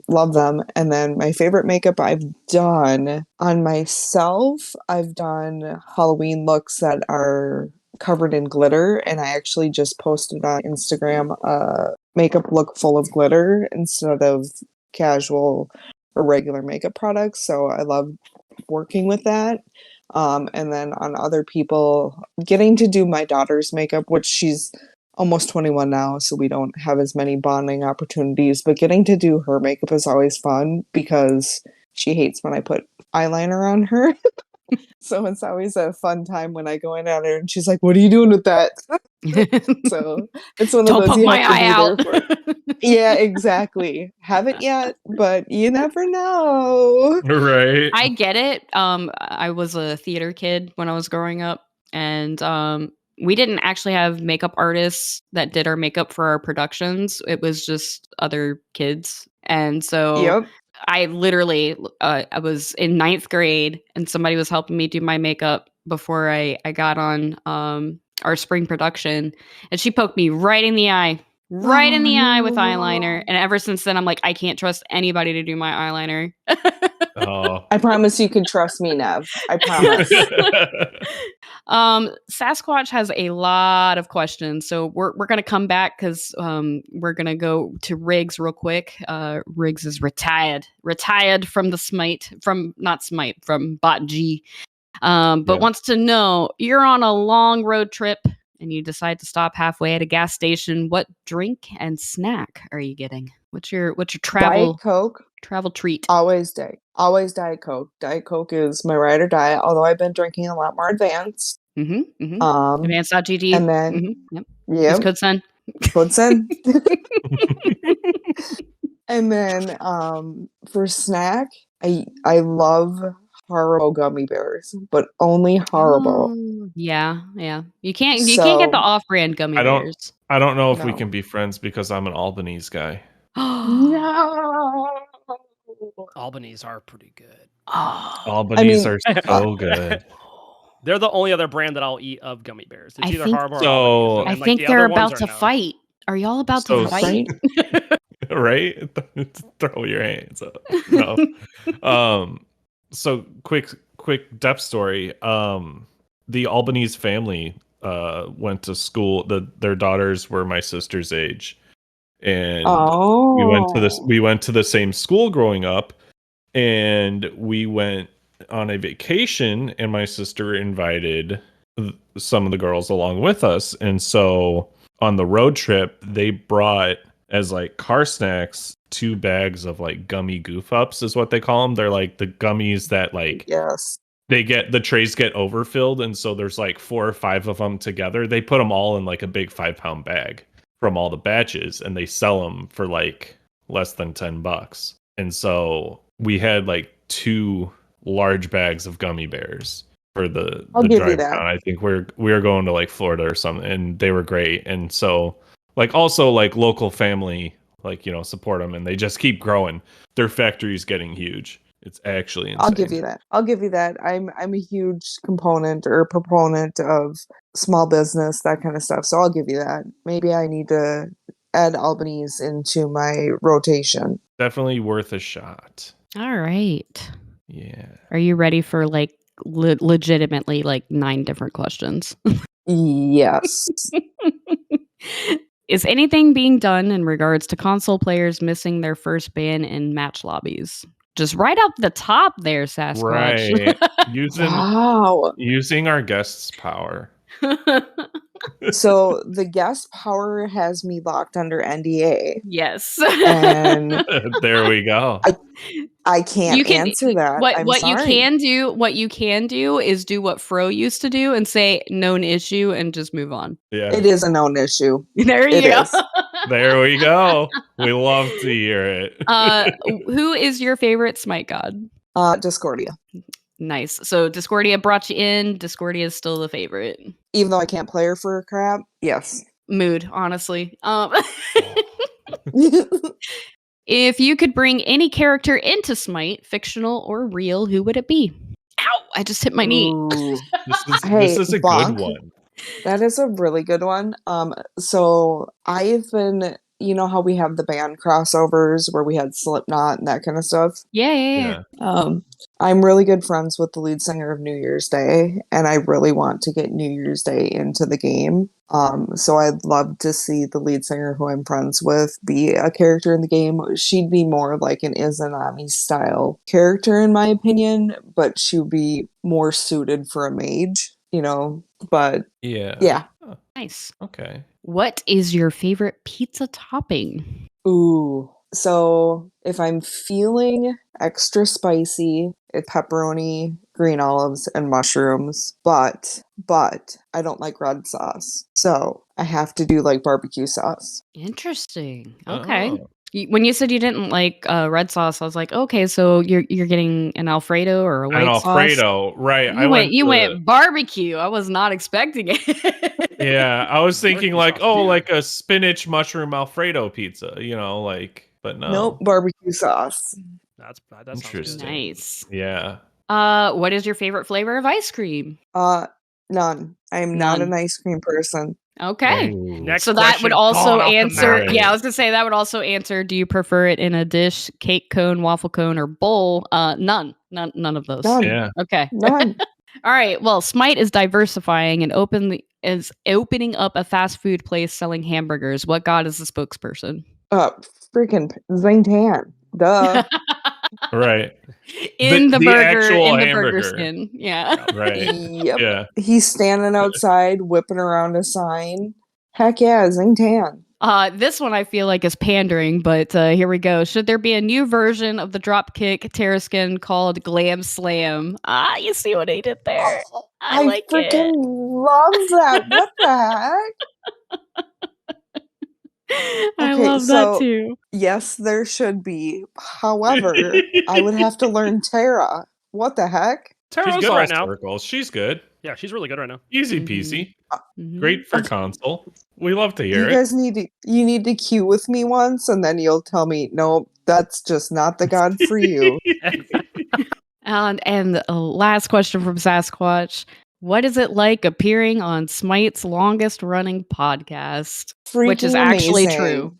Love them. And then my favorite makeup I've done on myself, I've done Halloween looks that are covered in glitter, and I actually just posted on Instagram a makeup look full of glitter instead of casual or regular makeup products. So I love working with that. And then on other people, getting to do my daughter's makeup, which she's almost 21 now, so we don't have as many bonding opportunities, but getting to do her makeup is always fun because she hates when I put eyeliner on her. So it's always a fun time when I go in at her and she's like, "What are you doing with that?" So it's one of Don't those put you my have to eye be out. there for. Yeah, exactly. Haven't yet, but you never know. Right. I get it. I was a theater kid when I was growing up, and we didn't actually have makeup artists that did our makeup for our productions. It was just other kids, and so Yep. I literally, I was in 9th grade, and somebody was helping me do my makeup before I got on our spring production, and she poked me right in the eye. right in the eye no. with eyeliner. And ever since then, I'm like, I can't trust anybody to do my eyeliner. Oh. I promise you can trust me, Nev. I promise. Sasquatch has a lot of questions, so we're gonna come back because we're gonna go to Riggs real quick. Riggs is retired from the Smite, from Bot G, but Yeah. wants to know, you're on a long road trip and you decide to stop halfway at a gas station. What drink and snack are you getting? What's your Diet travel Coke, treat? always Diet Coke. Diet Coke is my ride or die, although I've been drinking a lot more advanced. Advanced.gg. And then, Yep. yeah, Use code SUN. puts in. And then for snack, I love Haribo gummy bears, but only Haribo. Oh, yeah. You can't get the So off-brand gummy I don't bears. I don't know if we No. can be friends because I'm an Albanese guy. No. Albany's are pretty good. Albanese mean, are so good. They're the only other brand that I'll eat of gummy bears. It's I either think- Haribo or So- Albany's. I And, like, think the they're other ones about are to no. fight. Are y'all about So to fight? Right? Throw your hands up. No. So quick depth story. The Albanese family went to school. Their daughters were my sister's age. And Oh. we went to the same school growing up, and we went on a vacation, and my sister invited some of the girls along with us. And so on the road trip, they brought as like car snacks 2 bags of like gummy goof ups is what they call them. They're like the gummies that like Yes. the trays get overfilled, and so there's like 4 or 5 of them together. They put them all in like a big 5-pound bag from all the batches, and they sell them for like less than $10. And so we had like 2 large bags of gummy bears for the I'll give you drive that. down. I think we were going to like Florida or something, and they were great. And so like also like local family, like, you know, support them, and they just keep growing. Their factory's getting huge. It's actually insane. I'll give you that. I'm a huge component or proponent of small business, that kind of stuff. So I'll give you that. Maybe I need to add Albanese into my rotation. Definitely worth a shot. All right. Yeah. Are you ready for like legitimately like 9 different questions? Yes. Is anything being done in regards to console players missing their first ban in match lobbies? Just right up the top there, Sasquatch. Wow. Using our guest's power. So the guest power has me locked under NDA, Yes. and There we go. I can't answer that. I'm what sorry. you can do is do what Fro used to do and say known issue and just move on. Yeah. It is a known issue. There you It go. is. There we go. We love to hear it. Who is your favorite Smite god? Discordia. Nice. So Discordia brought you in. Discordia is still the favorite. Even though I can't play her for crap, yes. Mood, honestly. If you could bring any character into Smite, fictional or real, who would it be? Ow! I just hit my knee. Ooh. This is a Bonk. good one. That is a really good one. So I've been, you know how we have the band crossovers where we had Slipknot and that kind of stuff. Yeah. I'm really good friends with the lead singer of New Year's Day, and I really want to get New Year's Day into the game. So I'd love to see the lead singer who I'm friends with be a character in the game. She'd be more like an Izanami style character, in my opinion, but she would be more suited for a mage, you know. But yeah. Oh, Nice. okay. What is your favorite pizza topping? Ooh. So if I'm feeling extra spicy, it's pepperoni, green olives, and mushrooms. But I don't like red sauce. So I have to do like barbecue sauce. Interesting. Okay. Oh. When you said you didn't like red sauce, I was like, okay, so you're getting an Alfredo or a white An sauce. Alfredo, right? You went barbecue. I was not expecting it. Yeah, I was thinking like, Barbecue sauce. like a spinach mushroom Alfredo pizza, you know, like, but no. Nope, barbecue sauce. That sounds good. Interesting. Nice. Yeah. What is your favorite flavor of ice cream? None. I am not an ice cream person. Okay. Ooh. Next So that would question, also gone off the answer. map. Yeah, I was gonna say that would also answer. Do you prefer it in a dish, cake cone, waffle cone, or bowl? None of those. None. Yeah. Okay. None. All right. Well, Smite is diversifying and opening up a fast food place selling hamburgers. What god is the spokesperson? Freaking Zaytan. Duh. Right. In the burger, actual in the burger hamburger. skin. Yeah. Right. Yep. Yeah. He's standing outside whipping around a sign. Heck yeah, Zaytan. This one I feel like is pandering, but here we go. Should there be a new version of the dropkick Terraskin called Glam Slam? Ah, you see what he did there? I like freaking it. love that. What the heck? I Okay, love that so- too. Yes, there should be. However, I would have to learn Terra. What the heck? Tara's good all right now. circles. She's good. Yeah, she's really good right now. Easy Mhm. peasy. Mhm. Great for Okay. console. We love to hear You guys need to queue with me once, and then you'll tell me, no, that's just not the god for you. And the last question from Sasquatch. What is it like appearing on Smite's longest running podcast? Which is Freaking actually amazing. true.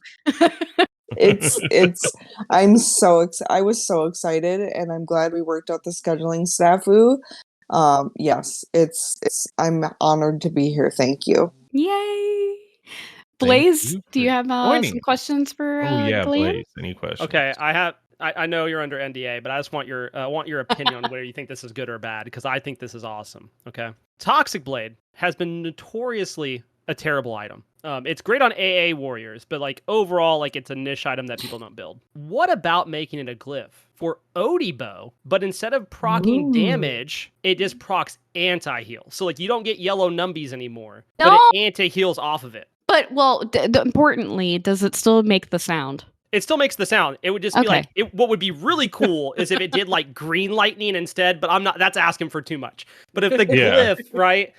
It's I was so excited, and I'm glad we worked out the scheduling snafu. Yes, it's I'm honored to be here. Thank you. Yay. Blaze, you do you for have joining some us. questions for Oh yeah, Glam? Blaze. Any questions? Okay, I know you're under NDA, but I just want your opinion on whether you think this is good or bad, because I think this is awesome. Okay, Toxic Blade has been notoriously a terrible item. It's great on AA warriors, but like overall, like it's a niche item that people don't build. What about making it a glyph for Odie bow, but instead of procking Ooh. damage, it just procs anti-heal. So like you don't get yellow numbies anymore, No! but it anti-heals off of it. But, well, importantly, does it still make the sound? It still makes the sound. It would just be like, what would be really cool is if it did like green lightning instead, but that's asking for too much. But if the Yeah. glyph, right?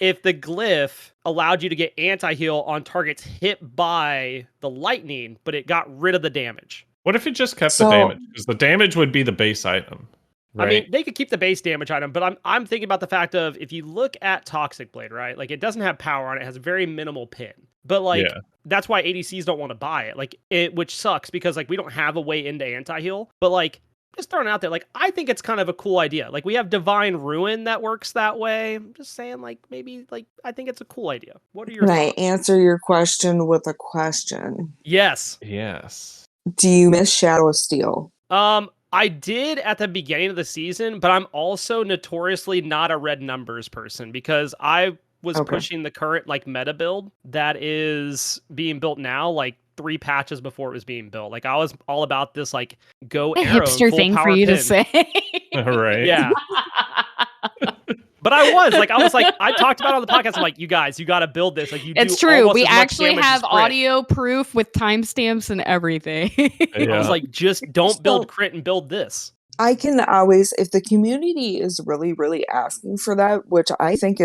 If the glyph allowed you to get anti-heal on targets hit by the lightning, but it got rid of the damage. What if it just kept So- the damage? Because the damage would be the base item. Right. I mean, they could keep the base damage item, but I'm thinking about the fact of if you look at Toxic Blade, right? Like it doesn't have power on it, it has a very minimal pin. But like Yeah. that's why ADCs don't want to buy it. Like which sucks because like we don't have a way into anti-heal. But like just throwing it out there, like I think it's kind of a cool idea. Like we have Divine Ruin that works that way. I'm just saying, like maybe like I think it's a cool idea. What are your Can I thoughts? answer your question with a question? Yes. Yes. Do you miss Shadow Steel? I did at the beginning of the season, but I'm also notoriously not a red numbers person because I was Okay. pushing the current like meta build that is being built now, like 3 patches before it was being built. Like I was all about this like go A arrow hipster full thing for power you to pin. say. Right. Yeah. But I was like, I talked about it on the podcast. I'm like, you guys, you got to build this. Like, you It's do true. almost We as much actually damage as have crit. audio proof with timestamps and everything. I was Yeah. like, just don't build So- crit and build this. I can always, if the community is really, really asking for that, which I think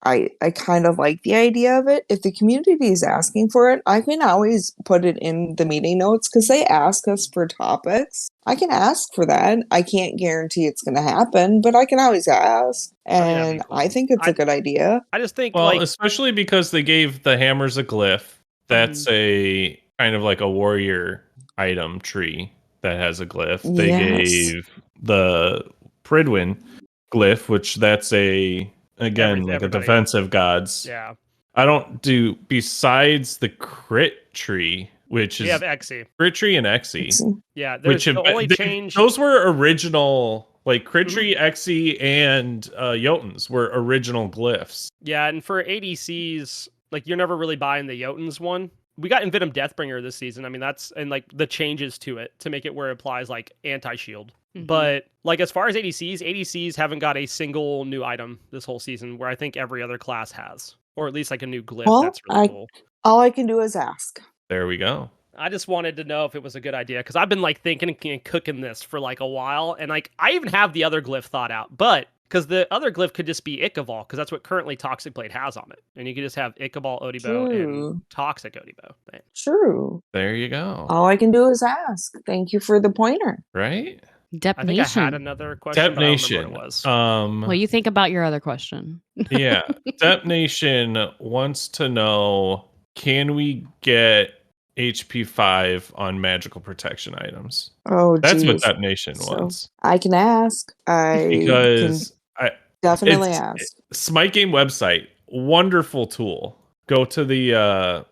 I kind of like the idea of it. If the community is asking for it, I can always put it in the meeting notes because they ask us for topics. I can ask for that. I can't guarantee it's going to happen, but I can always ask. that'd be And cool. I think it's a good idea. I just think Well, like especially because they gave the hammers a glyph. That's a kind of like a warrior item tree that has a glyph. They Yes. gave the Pridwin glyph, which that's like a everybody. defensive gods. yeah, I don't do besides the crit tree, which we is have Exy. crit tree and Exy. Yeah, there's Which have the only they- change. Those were original, like crit Mhm. tree, Exy, and Jotuns were original glyphs. Yeah, and for ADCs, like you're never really buying the Jotuns one. We got Invitum Deathbringer this season. I mean, that's and like the changes to it to make it where it applies like anti-shield. Mhm. But like as far as ADCs haven't got a single new item this whole season, where I think every other class has, or at least like a new glyph. Well, That's really cool. All I can do is ask. There we go. I just wanted to know if it was a good idea because I've been like thinking and cooking this for like a while, and like I even have the other glyph thought out, but because the other glyph could just be Ichabal because that's what currently Toxic Blade has on it, and you could just have Ichabal Odibo and True. Toxic Odibo. True. There you go. All I can do is ask. Thank you for the pointer. Right? Dep I think I had Nation. another question, Dep but I don't remember Nation. what it was. Well, you think about your other question. Yeah. Dep Nation wants to know, can we get HP 5 on magical protection items? Oh, That's what geez. Dep Nation So wants. I can ask. I can Because definitely it's ask. Smite Game website, wonderful tool. Go to the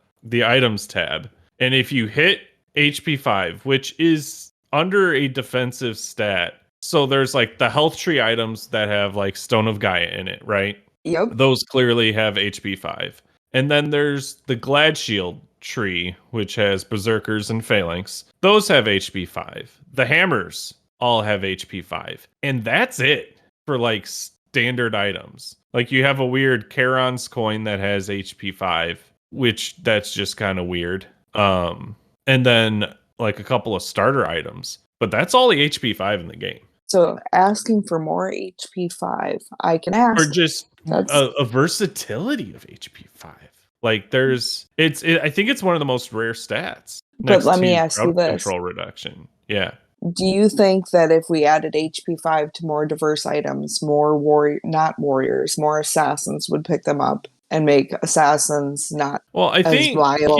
items tab, and if you hit HP 5, which is under a defensive stat, so there's like the health tree items that have like Stone of Gaia in it, right? Yep. Those clearly have HP 5. And then there's the Glad Shield tree, which has Berserkers and Phalanx. Those have HP 5. The hammers all have HP 5. And that's it for like standard items. Like you have a weird Charon's coin that has HP 5, which that's just kind of weird. And then like a couple of starter items. But that's all the HP 5 in the game. So asking for more HP 5, I can ask. Or just a versatility of HP 5. Like I think it's one of the most rare stats. But let me to ask you crowd this. control reduction. Yeah. Do you think that if we added HP 5 to more diverse items, more not warriors, more assassins would pick them up and make assassins not Well, I as think viable?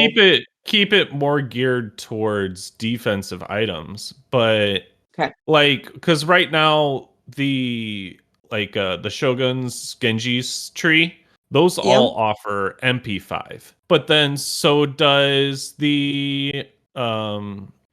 keep it more geared towards defensive items, but Okay. like because right now the Shogun's Genji's tree, those all offer MP5, but then so does the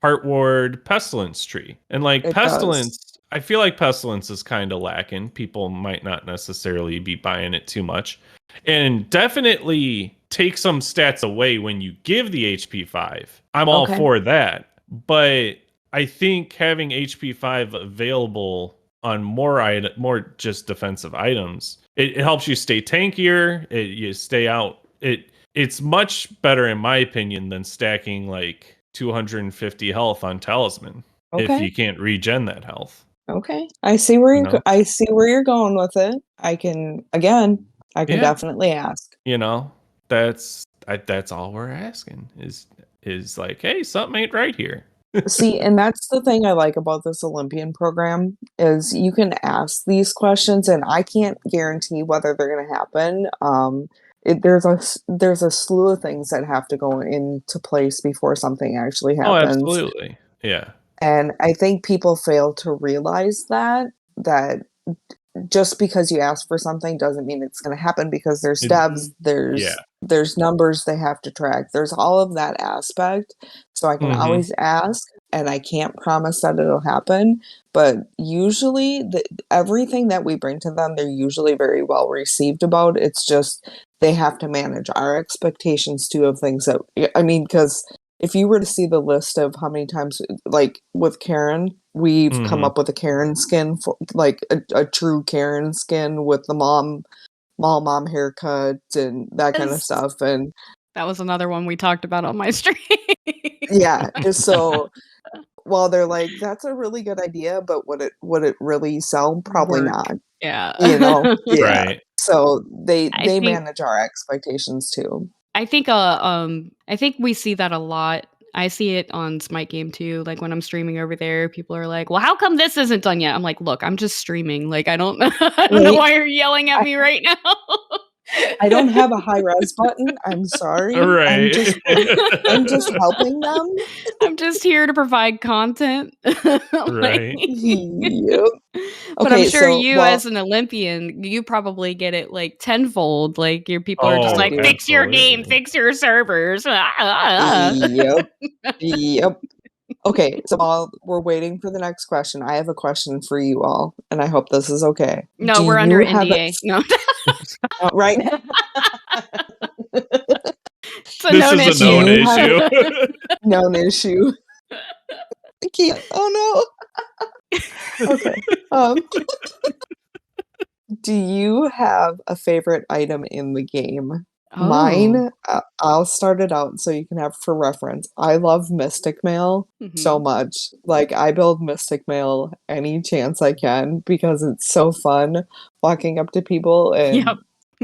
Heartward Pestilence tree, and like It Pestilence. does. I feel like Pestilence is kind of lacking. People might not necessarily be buying it too much. And definitely take some stats away when you give the HP 5. I'm all Okay. for that. But I think having HP 5 available on more just defensive items, it helps you stay tankier. You stay out. It's much better in my opinion than stacking like 250 health on Talisman if Okay. you can't regen that health. Okay. I see where You know? I see where you're going with it. I can Yeah. definitely ask. You know, that's all we're asking is like, hey, something ain't right here. See, and that's the thing I like about this Olympian program is you can ask these questions, and I can't guarantee whether they're going to happen. There's a slew of things that have to go into place before something actually Oh, happens. absolutely. Yeah. And I think people fail to realize that just because you ask for something doesn't mean it's going to happen, because there's devs, there's numbers they have to track, there's all of that aspect. So I can always ask, and I can't promise that it'll happen, but usually everything that we bring to them, they're usually very well received about. It's just they have to manage our expectations too of things that, I mean, because if you were to see the list of how many times, like with Karen, we've come up with a Karen skin, for like a true Karen skin with the mom haircut and that kind of stuff. And that was another one we talked about on my stream. yeah, just so while they're like, that's a really good idea, but would it really sell? Probably not. Yeah. You know? Yeah. Right. So they think- manage our expectations too. I think we see that a lot. I see it on Smite Game too. Like when I'm streaming over there, people are like, "Well, how come this isn't done yet?" I'm like, "Look, I'm just streaming. Like I don't know why you're yelling at me right now." I don't have a high res button. I'm sorry. Right. I'm just helping them. I'm just here to provide content. Right. Yep. But I'm Okay, sure so, you, well- as an Olympian, you probably get it like tenfold. Like your people are just Oh, like, fix your game, absolutely. fix your servers. Yep. Yep. Okay, so while we're waiting for the next question, I have a question for you all, and I hope this is okay. No, Do we're under you have NDA. No. right? It's a This known is issue. a known Do you have- issue. Known issue. I can't. Oh no. Okay. Do you have a favorite item in the game? Oh. Mine, I'll start it out so you can have for reference. I love Mystic Mail so much. Like, I build Mystic Mail any chance I can because it's so fun walking up to people and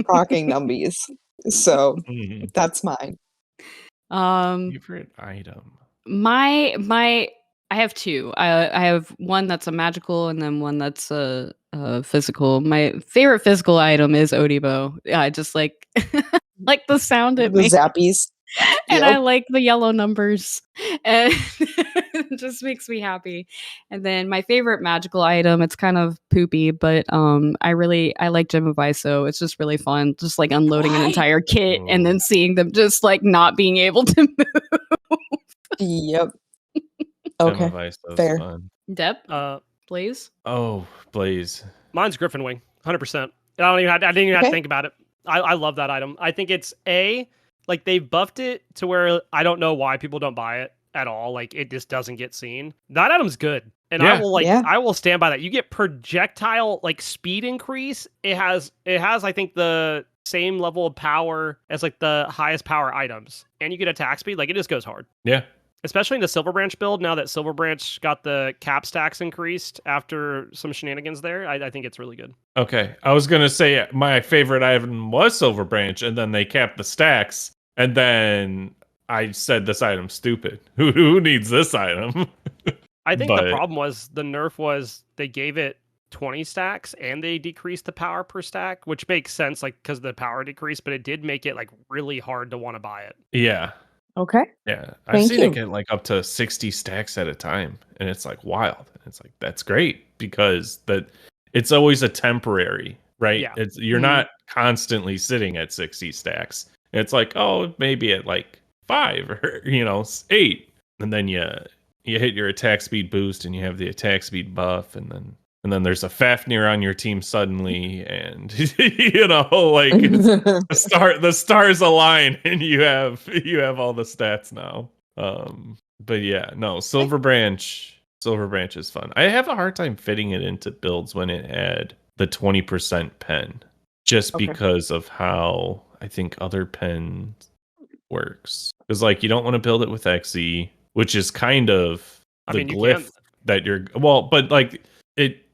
procking numbies. So that's mine. Favorite item. My I have two. I have one that's a magical and then one that's a physical. My favorite physical item is Odibo. Yeah, I just like like the sound it The makes. zappies. And I Yep. like the yellow numbers, and it just makes me happy. And then my favorite magical item, it's kind of poopy, but I like Gem of Iso. It's just really fun, just like unloading an Right. entire kit and then Oh. seeing them just like not being able to move. Yep. Gem Okay. of Ice, that was Fair. fun. Deb, Uh, please. Oh, Blaze. mine's Griffin Wing, 100%. I didn't even have to Okay. think about it. I love that item. I think it's like they've buffed it to where I don't know why people don't buy it at all. Like it just doesn't get seen. That item's good. And Yeah. Yeah. I will stand by that. You get projectile like speed increase. It has I think the same level of power as like the highest power items. And you get attack speed. Like it just goes hard. Yeah. Especially in the Silver Branch build, now that Silver Branch got the cap stacks increased after some shenanigans there, I think it's really good. Okay. I was going to say my favorite item was Silver Branch, and then they capped the stacks, and then I said this item's stupid. Who needs this item? I think But- the problem was the nerf was they gave it 20 stacks and they decreased the power per stack, which makes sense like because the power decreased, but it did make it like really hard to want to buy it. Yeah. Okay. Yeah. I've Thank seen you. it get like up to 60 stacks at a time, and it's like wild. It's like that's great because it's always a temporary, right? Yeah. It's you're Mhm. not constantly sitting at 60 stacks. It's like, oh, maybe at like 5 or 8. And then you hit your attack speed boost and you have the attack speed buff, and then there's a Fafnir on your team suddenly, and like the stars align and you have all the stats now. But yeah, no, Silver Branch is fun. I have a hard time fitting it into builds when it had the 20% pen, just Okay. because of how I think other pen works. Because like you don't want to build it with XE, which is kind of I the mean, you glyph can. that you're but like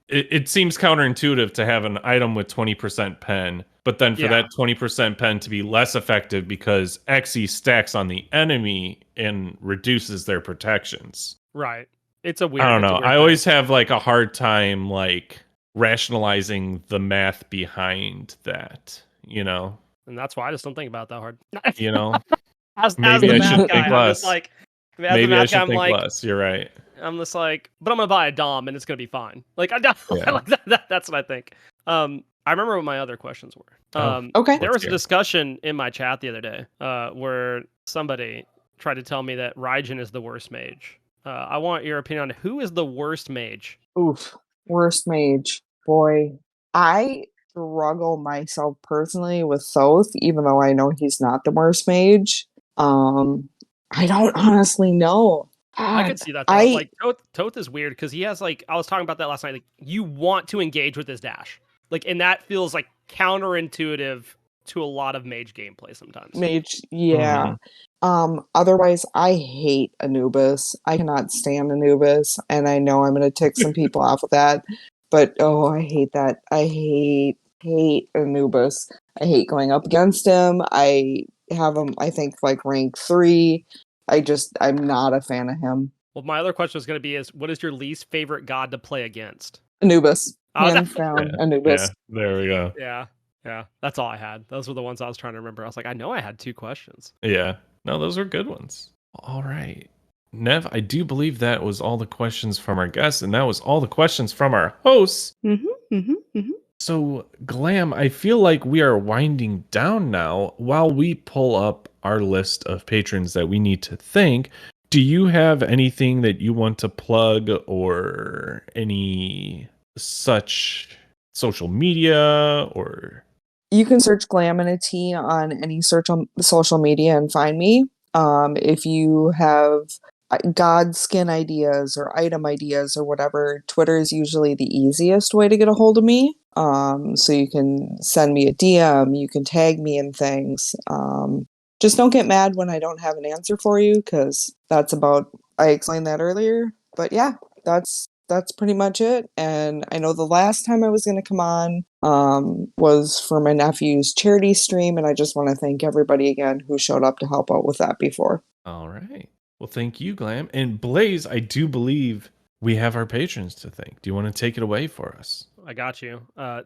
it seems counterintuitive to have an item with 20% pen, but then for Yeah. that 20% pen to be less effective because XE stacks on the enemy and reduces their protections. Right. It's a weird. I don't it's a know. weird I thing. always have like a hard time like rationalizing the math behind that, And that's why I just don't think about it that hard. As Maybe the I math should guy, think I'm less. just like, as the Maybe I math guy, should I'm think like, less. You're right. I'm just like, but I'm gonna buy a Dom and it's gonna be fine. Like I don't Yeah. like that's what I think. I remember what my other questions were. Okay. There Let's was a hear. discussion in my chat the other day where somebody tried to tell me that Raijin is the worst mage. I want your opinion on who is the worst mage. Oof. Worst mage. Boy. I struggle myself personally with Thoth, even though I know he's not the worst mage. I don't honestly know. I God, could see that though. Like Toth is weird because he has like I was talking about that last night. Like you want to engage with his dash, like, and that feels like counterintuitive to a lot of mage gameplay sometimes. mage, yeah. Otherwise, I hate Anubis. I cannot stand Anubis, and I know I'm going to tick some people off with that. But I hate that. I hate Anubis. I hate going up against him. I have him, I think, like rank 3. I'm not a fan of him. Well, my other question was going to be: is what is your least favorite god to play against? Anubis, Oh, hands down, Yeah, Anubis. there we go. Yeah, that's all I had. Those were the ones I was trying to remember. I was like, I know I had 2 questions. Yeah. No, those are good ones. All right. Nev, I do believe that was all the questions from our guests, and that was all the questions from our hosts. So, Glam, I feel like we are winding down now. While we pull up our list of patrons that we need to thank, do you have anything that you want to plug or any such social media or... You can search Glam and a T on any search on social media and find me. If you have god skin ideas or item ideas or whatever, Twitter is usually the easiest way to get a hold of me. So you can send me a DM, you can tag me in things. Just don't get mad when I don't have an answer for you, because I explained that earlier. But yeah, that's pretty much it. And I know the last time I was going to come on was for my nephew's charity stream, and I just want to thank everybody again who showed up to help out with that before. All right. Well, thank you, Glam. And Blaze, I do believe we have our patrons to thank. Do you want to take it away for us? I got you.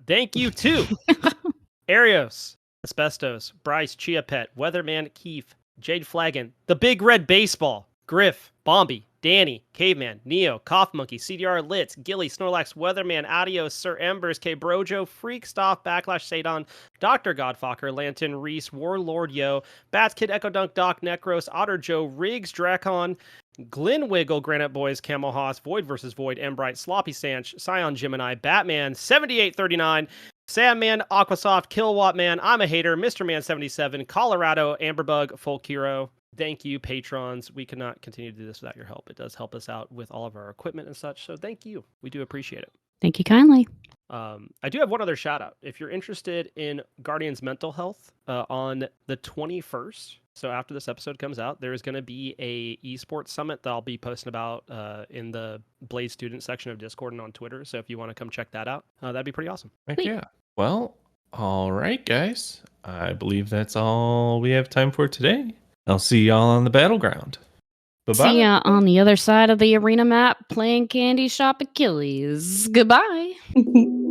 Thank you to Arios, Asbestos, Bryce, Chia Pet, Weatherman, Keith, Jade Flagon, The Big Red Baseball, Griff, Bombi, Danny, Caveman, Neo, Cough Monkey, CDR Litz, Gilly, Snorlax, Weatherman, Adios, Sir Embers, K Brojo, Freakstoff, Backlash, Sadon, Dr. Godfucker, Lantern, Reese, Warlord Yo, Bats Kid, Echo Dunk, Doc, Necros, Otter Joe, Riggs, Dracon, Glen Wiggle, Granite Boys, Camel Hoss, Void vs. Void, Embright, Sloppy Sanch, Scion Gemini, Batman, 7839, Sandman, Aquasoft, Kilowatt Man, I'm a Hater, Mr. Man 77, Colorado, Amberbug, Folk Hero. Thank you, patrons. We cannot continue to do this without your help. It does help us out with all of our equipment and such. So thank you. We do appreciate it. Thank you kindly. I do have one other shout out. If you're interested in Guardian's mental health, on the 21st, so after this episode comes out, there is going to be a esports summit that I'll be posting about in the Blaze student section of Discord and on Twitter. So if you want to come check that out, that'd be pretty awesome. Heck yeah. Well, all right, guys. I believe that's all we have time for today. I'll see y'all on the battleground. Bye-bye. See ya on the other side of the arena map playing Candy Shop Achilles. Goodbye. You